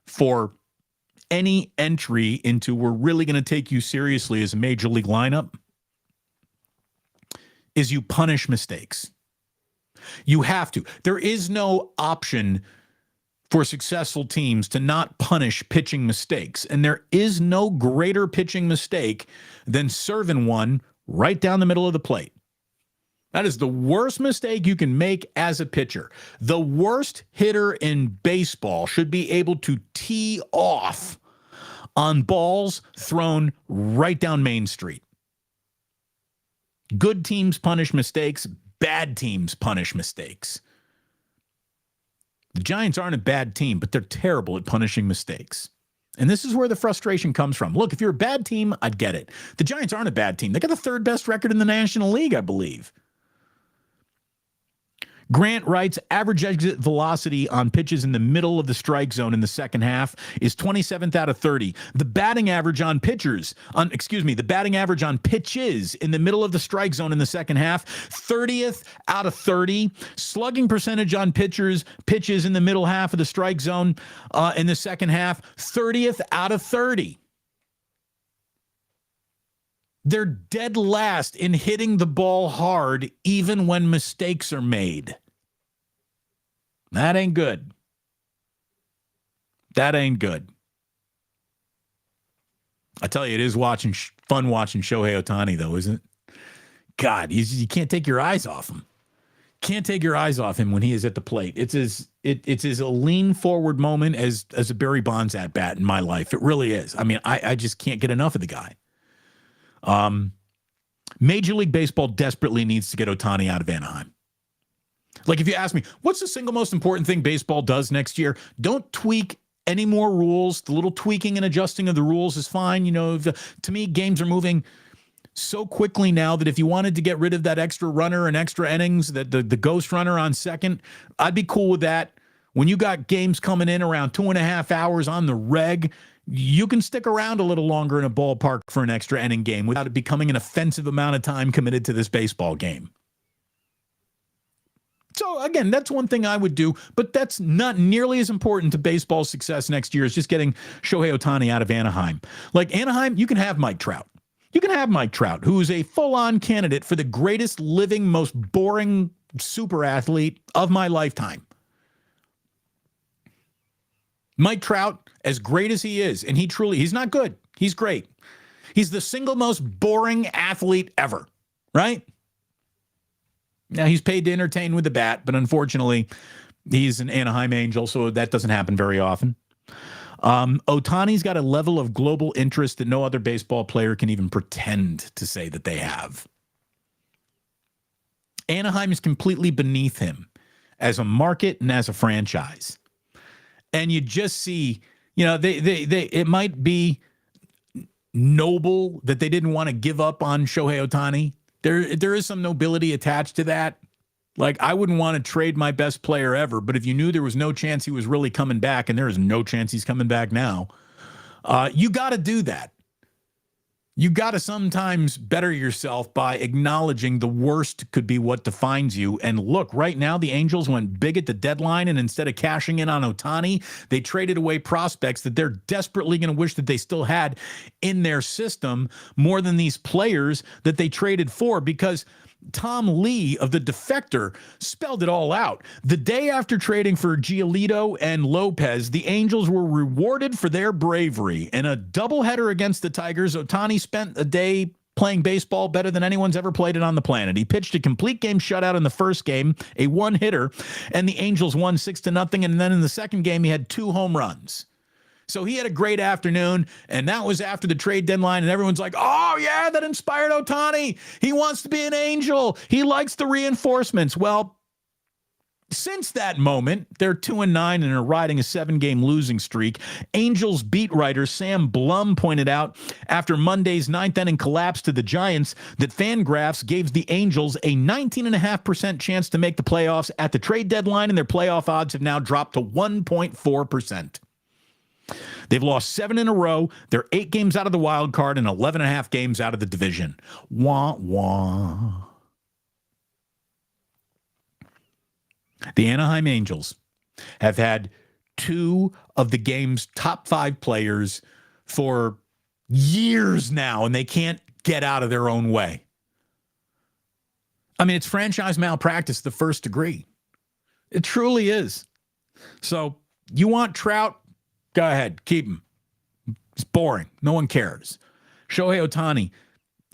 for any entry into we're really going to take you seriously as a major league lineup is you punish mistakes. You have to. There is no option for successful teams to not punish pitching mistakes. And there is no greater pitching mistake than serving one right down the middle of the plate. That is the worst mistake you can make as a pitcher. The worst hitter in baseball should be able to tee off on balls thrown right down Main Street. Good teams punish mistakes. Bad teams punish mistakes. The Giants aren't a bad team, but they're terrible at punishing mistakes. And this is where the frustration comes from. Look, if you're a bad team, I'd get it. The Giants aren't a bad team. They got the third best record in the National League, I believe. Grant writes, average exit velocity on pitches in the middle of the strike zone in the second half is 27th out of 30. The batting average on pitches in the middle of the strike zone in the second half, 30th out of 30. Slugging percentage on pitches in the middle half of the strike zone in the second half, 30th out of 30. They're dead last in hitting the ball hard, even when mistakes are made. That ain't good. That ain't good. I tell you, it is fun watching Shohei Ohtani, though, isn't it? God, you can't take your eyes off him. Can't take your eyes off him when he is at the plate. It's as a lean forward moment as a Barry Bonds at bat in my life. It really is. I mean, I just can't get enough of the guy. Major League Baseball desperately needs to get Ohtani out of Anaheim. Like, if you ask me, what's the single most important thing baseball does next year? Don't tweak any more rules. The little tweaking and adjusting of the rules is fine. To me, games are moving so quickly now that if you wanted to get rid of that extra runner and extra innings, that the ghost runner on second, I'd be cool with that. When you got games coming in around 2.5 hours on the reg, you can stick around a little longer in a ballpark for an extra inning game without it becoming an offensive amount of time committed to this baseball game. So, again, that's one thing I would do, but that's not nearly as important to baseball's success next year as just getting Shohei Ohtani out of Anaheim. Like, Anaheim, you can have Mike Trout. You can have Mike Trout, who is a full-on candidate for the greatest living, most boring super athlete of my lifetime. Mike Trout, as great as he is, and he's not good. He's great. He's the single most boring athlete ever, right? Now, he's paid to entertain with the bat, but unfortunately, he's an Anaheim Angel, so that doesn't happen very often. Ohtani's got a level of global interest that no other baseball player can even pretend to say that they have. Anaheim is completely beneath him as a market and as a franchise. And you just see, it might be noble that they didn't want to give up on Shohei Ohtani. There is some nobility attached to that. Like, I wouldn't want to trade my best player ever, but if you knew there was no chance he was really coming back, and there is no chance he's coming back now, you got to do that. You got to sometimes better yourself by acknowledging the worst could be what defines you. And look, right now, the Angels went big at the deadline, and instead of cashing in on Ohtani, they traded away prospects that they're desperately going to wish that they still had in their system more than these players that they traded for, because Tom Lee of The Defector spelled it all out. The day after trading for Giolito and Lopez, the Angels were rewarded for their bravery. In a doubleheader against the Tigers, Ohtani spent a day playing baseball better than anyone's ever played it on the planet. He pitched a complete game shutout in the first game, a one-hitter, and the Angels won 6-0. And then in the second game, he had 2 home runs. So he had a great afternoon, and that was after the trade deadline, and everyone's like, oh, yeah, that inspired Ohtani. He wants to be an Angel. He likes the reinforcements. Well, since that moment, they're 2-9 and are riding a 7-game losing streak. Angels beat writer Sam Blum pointed out after Monday's 9th-inning collapse to the Giants that Fangraphs gave the Angels a 19.5% chance to make the playoffs at the trade deadline, and their playoff odds have now dropped to 1.4%. They've lost 7 in a row. They're 8 games out of the wild card and 11.5 games out of the division. Wah, wah. The Anaheim Angels have had 2 of the game's top 5 players for years now, and they can't get out of their own way. I mean, it's franchise malpractice, the first degree. It truly is. So you want Trout? Go ahead, keep him. It's boring. No one cares. Shohei Ohtani,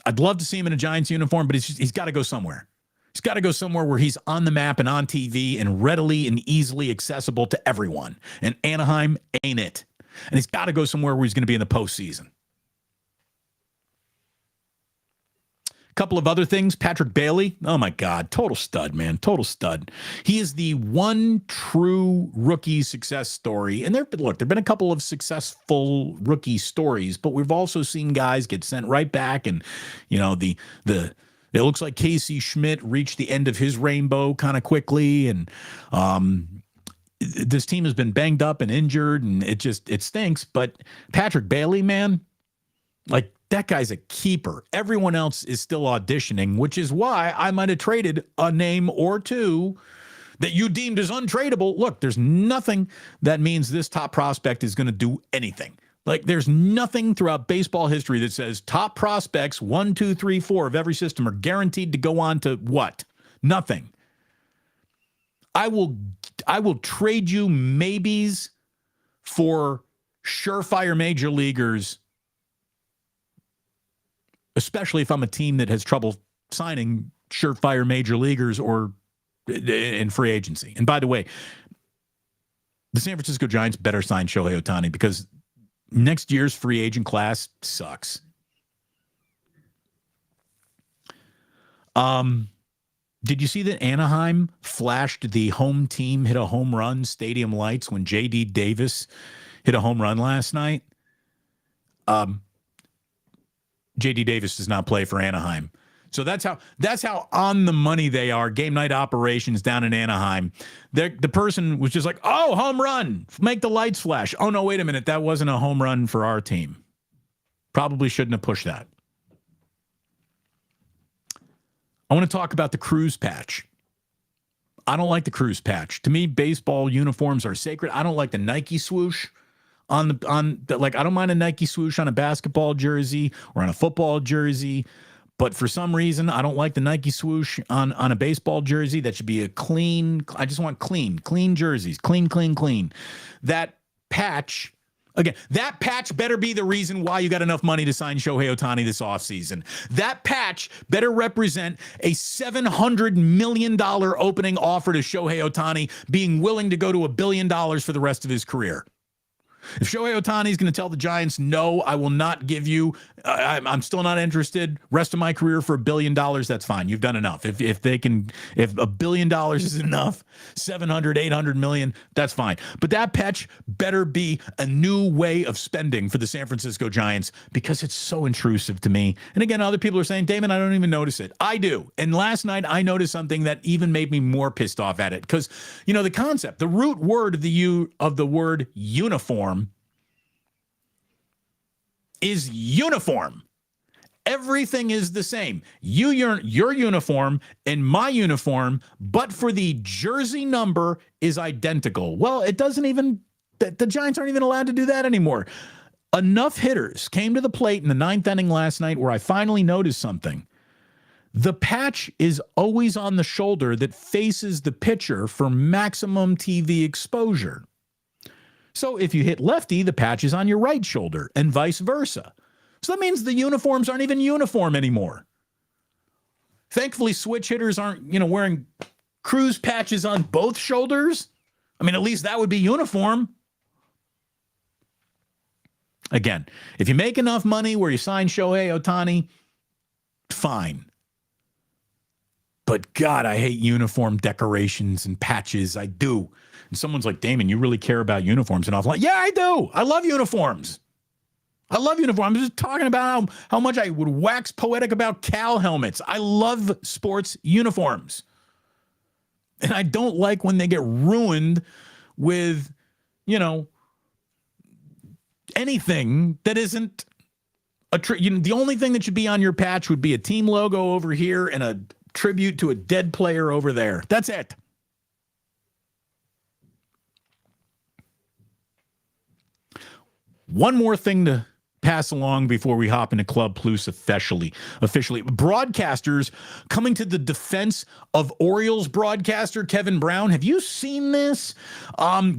I'd love to see him in a Giants uniform, but he's got to go somewhere. He's got to go somewhere where he's on the map and on TV and readily and easily accessible to everyone. And Anaheim ain't it. And he's got to go somewhere where he's going to be in the postseason. Couple of other things. Patrick Bailey. Oh, my God. Total stud, man. Total stud. He is the one true rookie success story. And there have been a couple of successful rookie stories, but we've also seen guys get sent right back. And, you know, it looks like Casey Schmidt reached the end of his rainbow kind of quickly. And this team has been banged up and injured, and it stinks. But Patrick Bailey, man, like, that guy's a keeper. Everyone else is still auditioning, which is why I might have traded a name or two that you deemed as untradeable. Look, there's nothing that means this top prospect is going to do anything. Like, there's nothing throughout baseball history that says top prospects 1, 2, 3, 4 of every system are guaranteed to go on to what? Nothing. I will trade you maybes for surefire major leaguers, especially if I'm a team that has trouble signing surefire major leaguers or in free agency. And by the way, the San Francisco Giants better sign Shohei Ohtani, because next year's free agent class sucks. Did you see that Anaheim flashed the home team hit a home run stadium lights when J.D. Davis hit a home run last night? J.D. Davis does not play for Anaheim. So that's how on the money they are. Game night operations down in Anaheim. The person was just like, oh, home run, make the lights flash. Oh, no, wait a minute. That wasn't a home run for our team. Probably shouldn't have pushed that. I want to talk about the Cruz patch. I don't like the Cruz patch. To me, baseball uniforms are sacred. I don't like the Nike swoosh. I don't mind a Nike swoosh on a basketball jersey or on a football jersey, but for some reason, I don't like the Nike swoosh on a baseball jersey. That should be I just want clean jerseys, clean. That patch better be the reason why you got enough money to sign Shohei Ohtani this offseason. That patch better represent a $700 million opening offer to Shohei Ohtani being willing to go to $1 billion for the rest of his career. If Shohei Ohtani is going to tell the Giants, no, I will not give you, I'm still not interested, rest of my career for $1 billion, that's fine. You've done enough. If $1 billion is enough, 700, 800 million, that's fine. But that patch better be a new way of spending for the San Francisco Giants, because it's so intrusive to me. And again, other people are saying, Damon, I don't even notice it. I do. And last night I noticed something that even made me more pissed off at it. Because, you know, the concept, the root word of the word uniform is uniform. Everything is the same. Your uniform and my uniform, but for the jersey number is identical. Well, it doesn't even, the Giants aren't even allowed to do that anymore. Enough hitters came to the plate in the ninth inning last night where I finally noticed something. The patch is always on the shoulder that faces the pitcher for maximum TV exposure. So if you hit lefty, the patch is on your right shoulder and vice versa. So that means the uniforms aren't even uniform anymore. Thankfully, switch hitters aren't, wearing cruise patches on both shoulders. I mean, at least that would be uniform. Again, if you make enough money where you sign Shohei Ohtani, fine. But God, I hate uniform decorations and patches. I do. And someone's like, Damon, you really care about uniforms? And I'm like, yeah, I do. I love uniforms. I love uniforms. I'm just talking about how much I would wax poetic about Cal helmets. I love sports uniforms. And I don't like when they get ruined with, anything that isn't the only thing that should be on your patch would be a team logo over here and a tribute to a dead player over there. That's it. One more thing to pass along before we hop into Club Plus officially. Broadcasters coming to the defense of Orioles broadcaster Kevin Brown. Have you seen this?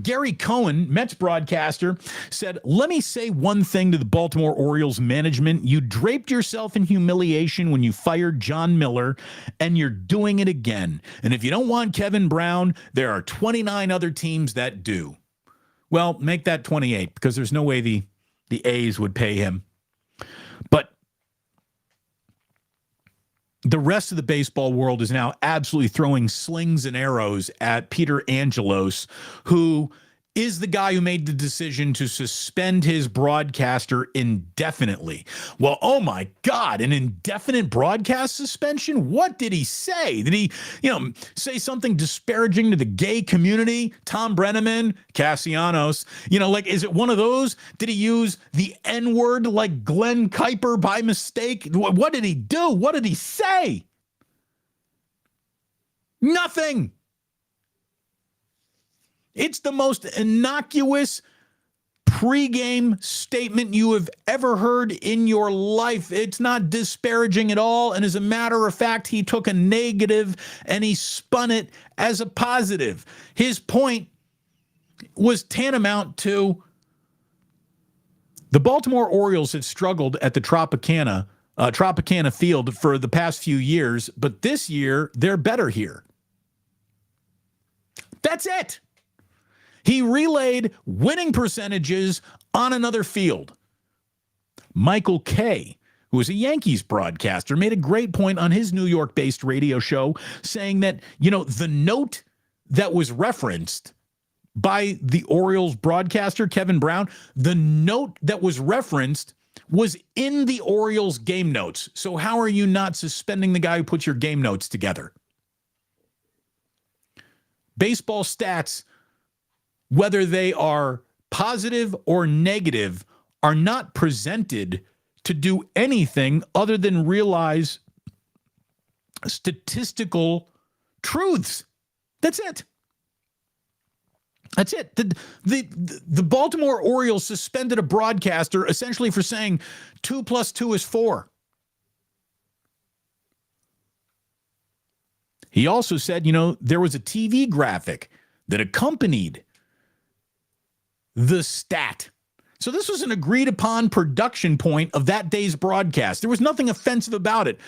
Gary Cohen, Mets broadcaster, said, "Let me say one thing to the Baltimore Orioles management. You draped yourself in humiliation when you fired John Miller, and you're doing it again. And if you don't want Kevin Brown, there are 29 other teams that do." Well, make that 28 because there's no way the A's would pay him. But the rest of the baseball world is now absolutely throwing slings and arrows at Peter Angelos, who is the guy who made the decision to suspend his broadcaster indefinitely. Well, oh my God, an indefinite broadcast suspension? What did he say? Did he, say something disparaging to the gay community? Tom Brenneman, Cassianos, is it one of those? Did he use the N-word like Glenn Kuiper by mistake? What did he do? What did he say? Nothing. It's the most innocuous pregame statement you have ever heard in your life. It's not disparaging at all. And as a matter of fact, he took a negative and he spun it as a positive. His point was tantamount to the Baltimore Orioles have struggled at the Tropicana Field for the past few years, but this year they're better here. That's it. He relayed winning percentages on another field. Michael Kay, who is a Yankees broadcaster, made a great point on his New York-based radio show saying that, the note that was referenced by the Orioles broadcaster, Kevin Brown, the note that was referenced was in the Orioles game notes. So how are you not suspending the guy who puts your game notes together? Baseball stats, whether they are positive or negative, are not presented to do anything other than realize statistical truths. That's it. That's it. The Baltimore Orioles suspended a broadcaster essentially for saying 2 + 2 is 4. He also said, there was a TV graphic that accompanied the stat. So this was an agreed upon production point of that day's broadcast. There was nothing offensive about it.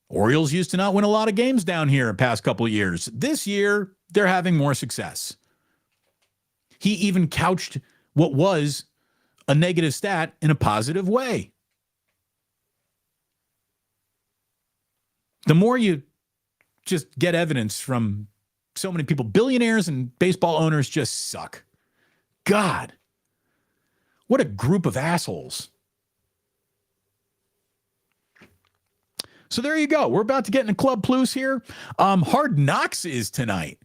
Orioles used to not win a lot of games down here the past couple of years. This year, they're having more success. He even couched what was a negative stat in a positive way. The more you just get evidence from so many people, billionaires and baseball owners just suck. God, what a group of assholes. So there you go. We're about to get into Club Plus here. Hard Knocks is tonight.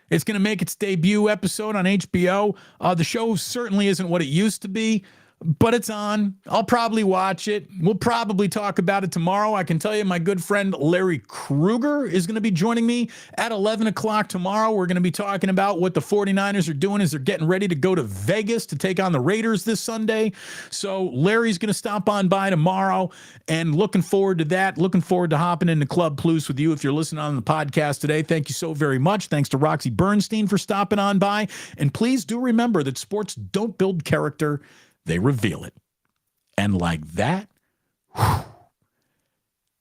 It's going to make its debut episode on HBO. The show certainly isn't what it used to be. but it's on. I'll probably watch it. We'll probably talk about it tomorrow. I can tell you my good friend Larry Kruger is going to be joining me at 11 o'clock tomorrow. We're going to be talking about what the 49ers are doing as they're getting ready to go to Vegas to take on the Raiders this Sunday. So Larry's going to stop on by tomorrow, and looking forward to that. Looking forward to hopping into Club Plus with you if you're listening on the podcast today. Thank you so very much. Thanks to Roxy Bernstein for stopping on by. And please do remember that sports don't build character, they reveal it. And like that, whew,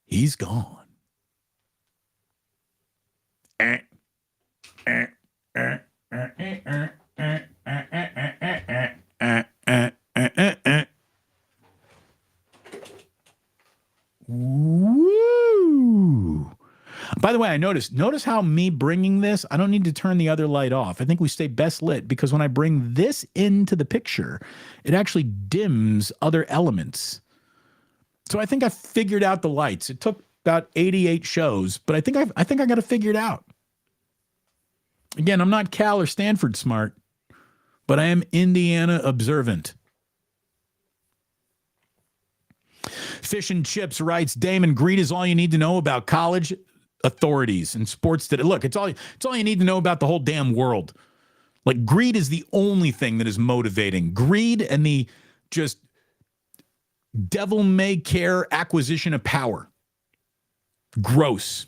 he's gone. Woo! By the way, I notice how me bringing this, I don't need to turn the other light off. I think we stay best lit because when I bring this into the picture, it actually dims other elements. So I think I figured out the lights. It took about 88 shows, but I think I got it figured out. Again, I'm not Cal or Stanford smart, but I am Indiana observant. Fish and Chips writes, Damon, greed is all you need to know about college authorities and sports today. Look, it's all you need to know about the whole damn world. Like, greed is the only thing that is motivating. Greed and the just devil-may-care acquisition of power. Gross.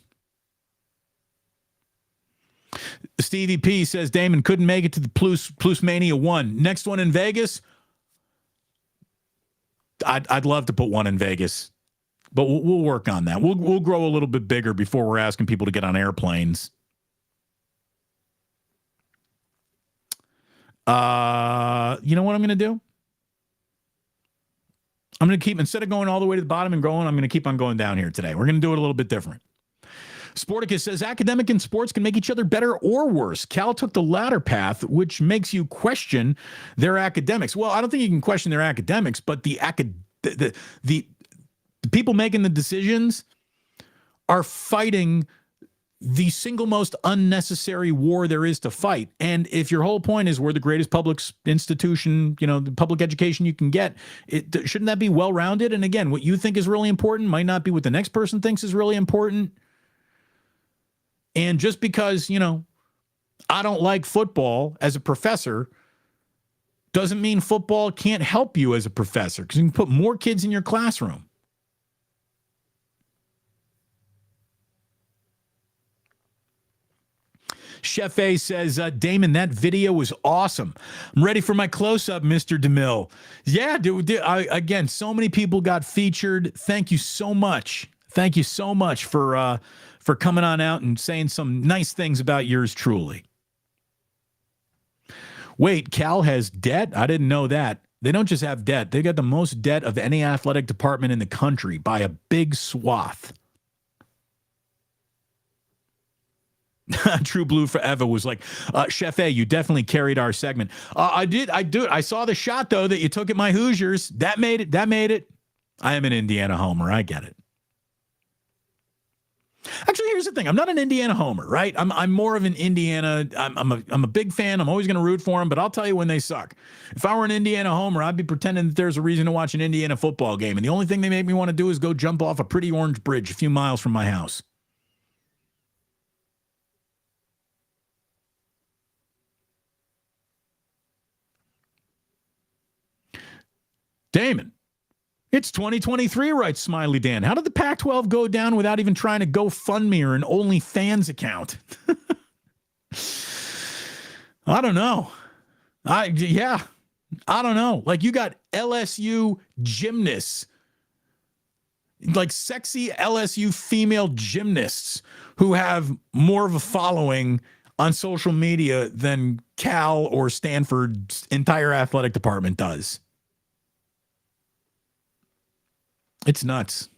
Stevie P says, Damon couldn't make it to the Plus Mania 1. Next one in Vegas? I'd love to put one in Vegas. But we'll work on that. We'll grow a little bit bigger before we're asking people to get on airplanes. You know what I'm going to do? I'm going to keep, instead of going all the way to the bottom and growing, I'm going to keep on going down here today. We're going to do it a little bit different. Sporticus says, academic and sports can make each other better or worse. Cal took the latter path, which makes you question their academics. Well, I don't think you can question their academics, but the people making the decisions are fighting the single most unnecessary war there is to fight. And if your whole point is we're the greatest public institution, the public education you can get, shouldn't that be well-rounded? And again, what you think is really important might not be what the next person thinks is really important. And just because, I don't like football as a professor doesn't mean football can't help you as a professor, because you can put more kids in your classroom. Chef A says, Damon, that video was awesome. I'm ready for my close-up, Mr. DeMille. Yeah, dude, again, so many people got featured. Thank you so much. Thank you so much for coming on out and saying some nice things about yours truly. Wait, Cal has debt? I didn't know that. They don't just have debt. They got the most debt of any athletic department in the country by a big swath. True Blue Forever was like, Chef A, you definitely carried our segment. I did. I saw the shot, though, that you took at my Hoosiers. That made it. I am an Indiana homer. I get it. Actually, here's the thing. I'm not an Indiana homer, right? I'm more of an Indiana. I'm a big fan. I'm always going to root for them, but I'll tell you when they suck. If I were an Indiana homer, I'd be pretending that there's a reason to watch an Indiana football game, and the only thing they make me want to do is go jump off a pretty orange bridge a few miles from my house. Damon, it's 2023, writes Smiley Dan. How did the Pac-12 go down without even trying to GoFundMe or an OnlyFans account? I don't know. I don't know. Like, you got LSU gymnasts, like sexy LSU female gymnasts who have more of a following on social media than Cal or Stanford's entire athletic department does. It's nuts.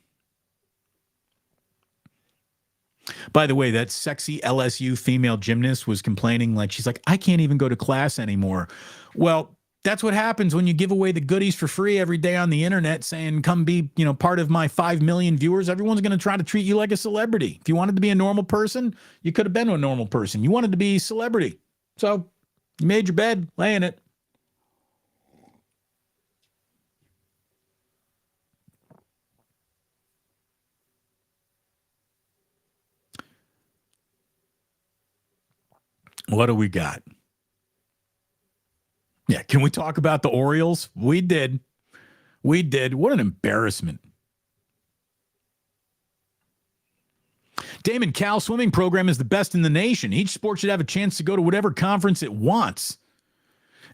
By the way, that sexy LSU female gymnast was complaining, she's like, I can't even go to class anymore. Well, that's what happens when you give away the goodies for free every day on the internet saying, come be, part of my 5 million viewers. Everyone's going to try to treat you like a celebrity. If you wanted to be a normal person, you could have been a normal person. You wanted to be a celebrity. So you made your bed, lay in it. What do we got? Yeah, can we talk about the Orioles? We did. What an embarrassment. Damon, Cal swimming program is the best in the nation. Each sport should have a chance to go to whatever conference it wants.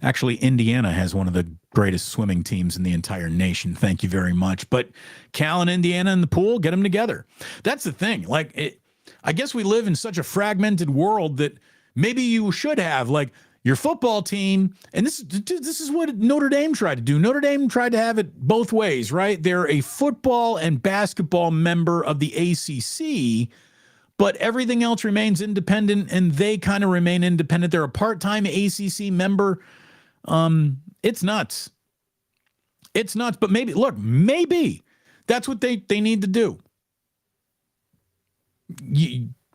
Actually, Indiana has one of the greatest swimming teams in the entire nation. Thank you very much. But Cal and Indiana in the pool, get them together. That's the thing. I guess we live in such a fragmented world that maybe you should have your football team, and this is what Notre Dame tried to do. Notre Dame tried to have it both ways, right? They're a football and basketball member of the ACC, but everything else remains independent, and they kind of remain independent. They're a part-time ACC member. It's nuts. But maybe that's what they need to do.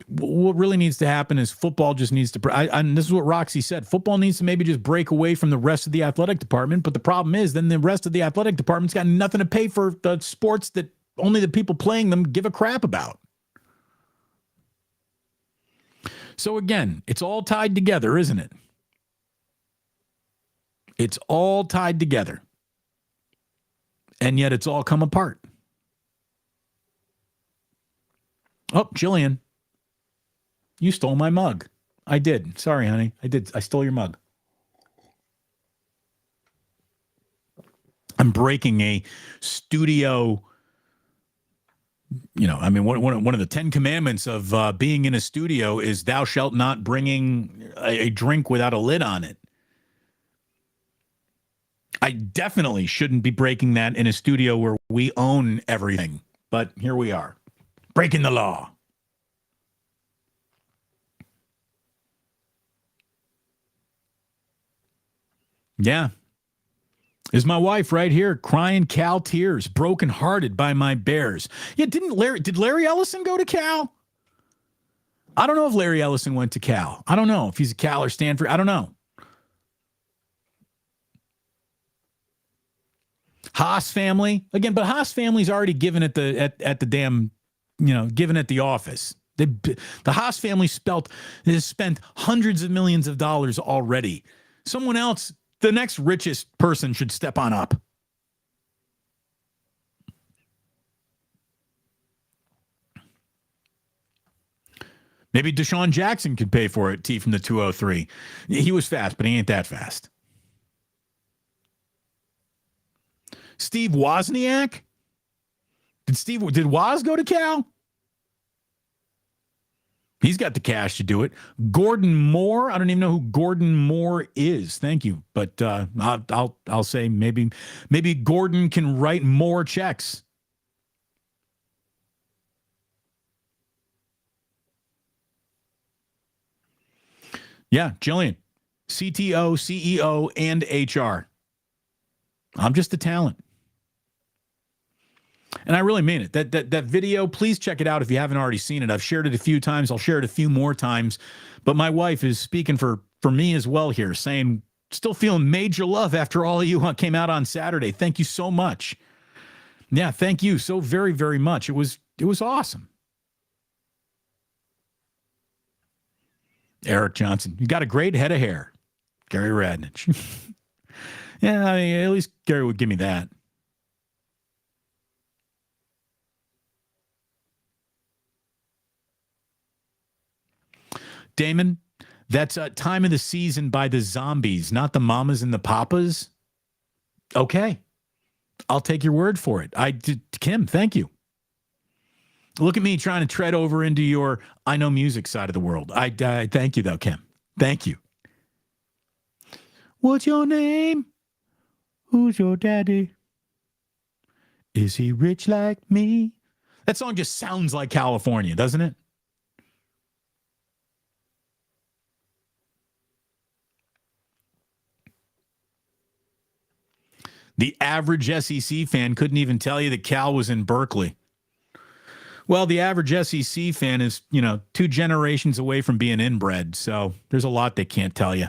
What really needs to happen is football just needs to, and this is what Roxy said, football needs to maybe just break away from the rest of the athletic department. But the problem is then the rest of the athletic department's got nothing to pay for the sports that only the people playing them give a crap about. So again, it's all tied together, isn't it? It's all tied together. And yet it's all come apart. Oh, Jillian, you stole my mug. I did. Sorry, honey. I did. I stole your mug. I'm breaking a studio. One of the 10 commandments of being in a studio is thou shalt not bringing a drink without a lid on it. I definitely shouldn't be breaking that in a studio where we own everything. But here we are, breaking the law. Yeah. Is my wife right here crying Cal tears, brokenhearted by my Bears. Yeah, did Larry Ellison go to Cal? I don't know if Larry Ellison went to Cal. I don't know if he's a Cal or Stanford. I don't know. Haas family again, but Haas family's already given at the damn, given at the office. The Haas family has spent hundreds of millions of dollars already. Someone else, the next richest person, should step on up. Maybe Deshaun Jackson could pay for it. T from the 203. He was fast, but he ain't that fast. Steve Wozniak? Did Woz go to Cal? He's got the cash to do it. Gordon Moore? I don't even know who Gordon Moore is. Thank you, but I'll say maybe Gordon can write more checks. Yeah, Jillian, CTO, CEO, and HR. I'm just a talent. And I really mean it. That video, please check it out if you haven't already seen it. I've shared it a few times. I'll share it a few more times. But my wife is speaking for me as well here, saying, still feeling major love after all of you came out on Saturday. Thank you so much. Yeah, thank you so very, very much. It was awesome. Eric Johnson, you got a great head of hair. Gary Radnich. Yeah, I mean, at least Gary would give me that. Damon, that's Time of the Season by the Zombies, not the Mamas and the Papas. Okay. I'll take your word for it. Kim, thank you. Look at me trying to tread over into your I know music side of the world. I thank you, though, Kim. Thank you. What's your name? Who's your daddy? Is he rich like me? That song just sounds like California, doesn't it? The average SEC fan couldn't even tell you that Cal was in Berkeley. Well, the average SEC fan is, 2 generations away from being inbred, so there's a lot they can't tell you.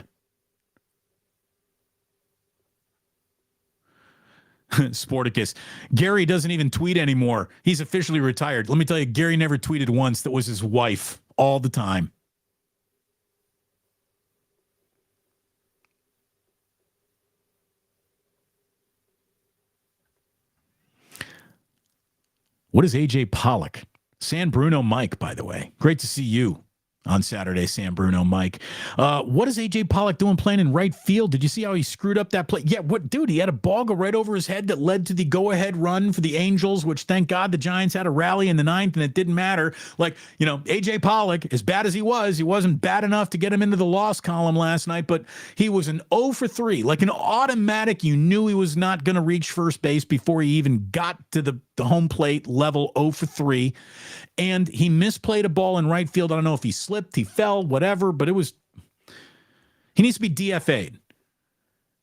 Sporticus. Gary doesn't even tweet anymore. He's officially retired. Let me tell you, Gary never tweeted once. That was his wife all the time. What is AJ Pollock? San Bruno Mike, by the way. Great to see you on Saturday, San Bruno Mike. What is AJ Pollock doing playing in right field? Did you see how he screwed up that play? Yeah, what, dude? He had a ball go right over his head that led to the go-ahead run for the Angels, which thank God the Giants had a rally in the ninth and it didn't matter. Like, you know, AJ Pollock, as bad as he wasn't bad enough to get him into the loss column last night, but he was an 0 for 3, like an automatic. You knew he was not going to reach first base before he even got to the home plate level. 0 for 3. And he misplayed a ball in right field. I don't know if he slipped, he fell, whatever, but he needs to be DFA'd.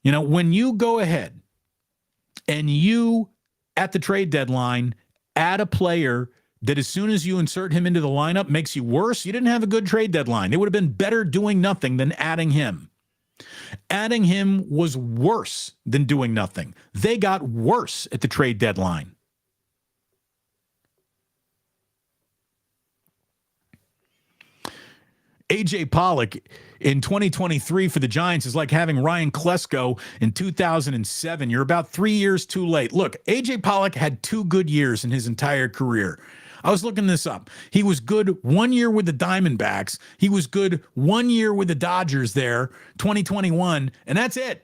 You know, when you go ahead and you, at the trade deadline, add a player that as soon as you insert him into the lineup makes you worse, you didn't have a good trade deadline. It would have been better doing nothing than adding him. Adding him was worse than doing nothing. They got worse at the trade deadline. AJ Pollock in 2023 for the Giants is like having Ryan Klesko in 2007. You're about 3 years too late. Look, AJ Pollock had 2 good years in his entire career. I was looking this up. He was good 1 year with the Diamondbacks. He was good 1 year with the Dodgers there, 2021, and that's it.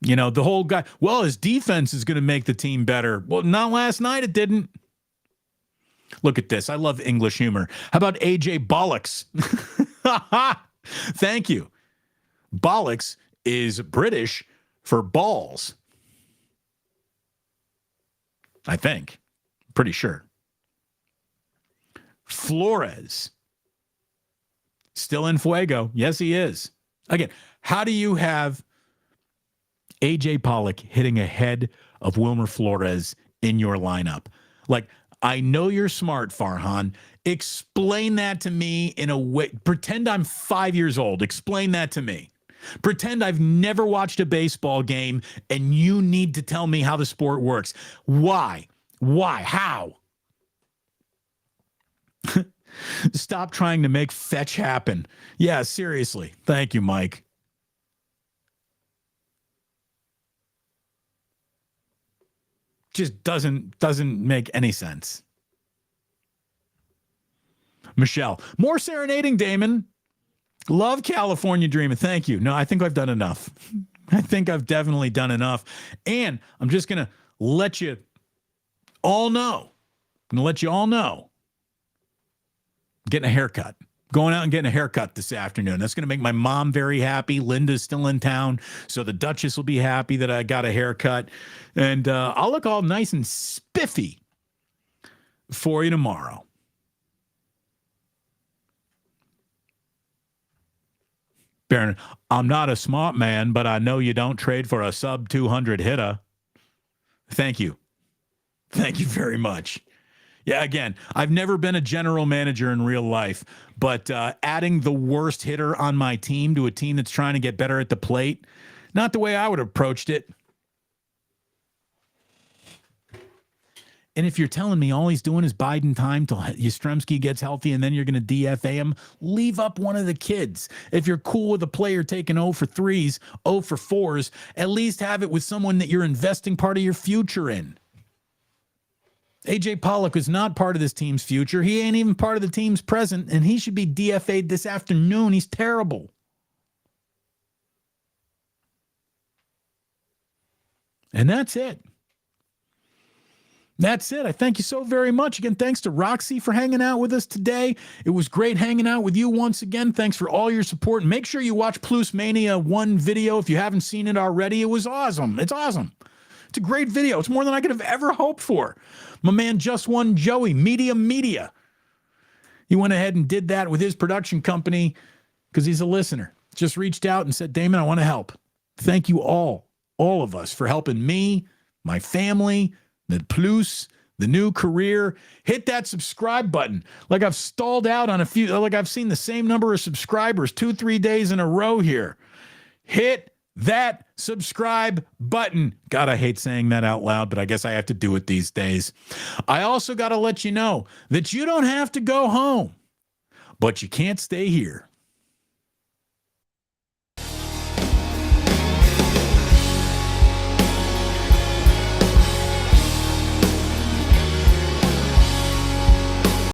You know, the whole guy, well, his defense is going to make the team better. Well, not last night, it didn't. Look at this. I love English humor. How about AJ Bollocks? Thank you. Bollocks is British for balls. I think. Pretty sure. Flores. Still in fuego. Yes, he is. Again, how do you have AJ Pollock hitting ahead of Wilmer Flores in your lineup? Like, I know you're smart, Farhan. Explain that to me in a way. Pretend I'm 5 years old. Explain that to me. Pretend I've never watched a baseball game and you need to tell me how the sport works. Why? How? Stop trying to make fetch happen. Yeah, seriously. Thank you, Mike. Just doesn't make any sense. Michelle, more serenading, Damon. Love California Dreaming. Thank you. No, I think I've done enough. I think I've definitely done enough. And I'm just going to let you all know. I'm going to let you all know. Getting a haircut. Going out and getting a haircut this afternoon. That's going to make my mom very happy. Linda's still in town, so the Duchess will be happy that I got a haircut. And I'll look all nice and spiffy for you tomorrow. Baron, I'm not a smart man, but I know you don't trade for a sub 200 hitter. Thank you. Thank you very much. Yeah, again, I've never been a general manager in real life, but adding the worst hitter on my team to a team that's trying to get better at the plate, not the way I would have approached it. And if you're telling me all he's doing is biding time till Yastrzemski gets healthy and then you're going to DFA him, leave up one of the kids. If you're cool with a player taking 0 for 3s, 0 for 4s, at least have it with someone that you're investing part of your future in. AJ Pollock is not part of this team's future. He ain't even part of the team's present, and he should be DFA'd this afternoon. He's terrible. And that's it. That's it. I thank you so very much. Again, thanks to Roxy for hanging out with us today. It was great hanging out with you once again. Thanks for all your support. Make sure you watch Plus Mania 1 video if you haven't seen it already. It was awesome. It's awesome. It's a great video. It's more than I could have ever hoped for. My man Just One Joey, Media. He went ahead and did that with his production company because he's a listener. Just reached out and said, Damon, I want to help. Thank you all of us for helping me, my family, the Plus, the new career. Hit that subscribe button. Like I've stalled out on a few, like I've seen the same number of subscribers 2-3 days in a row here. Hit that subscribe button. God, I hate saying that out loud, but I guess I have to do it these days. I also got to let you know that you don't have to go home, but you can't stay here.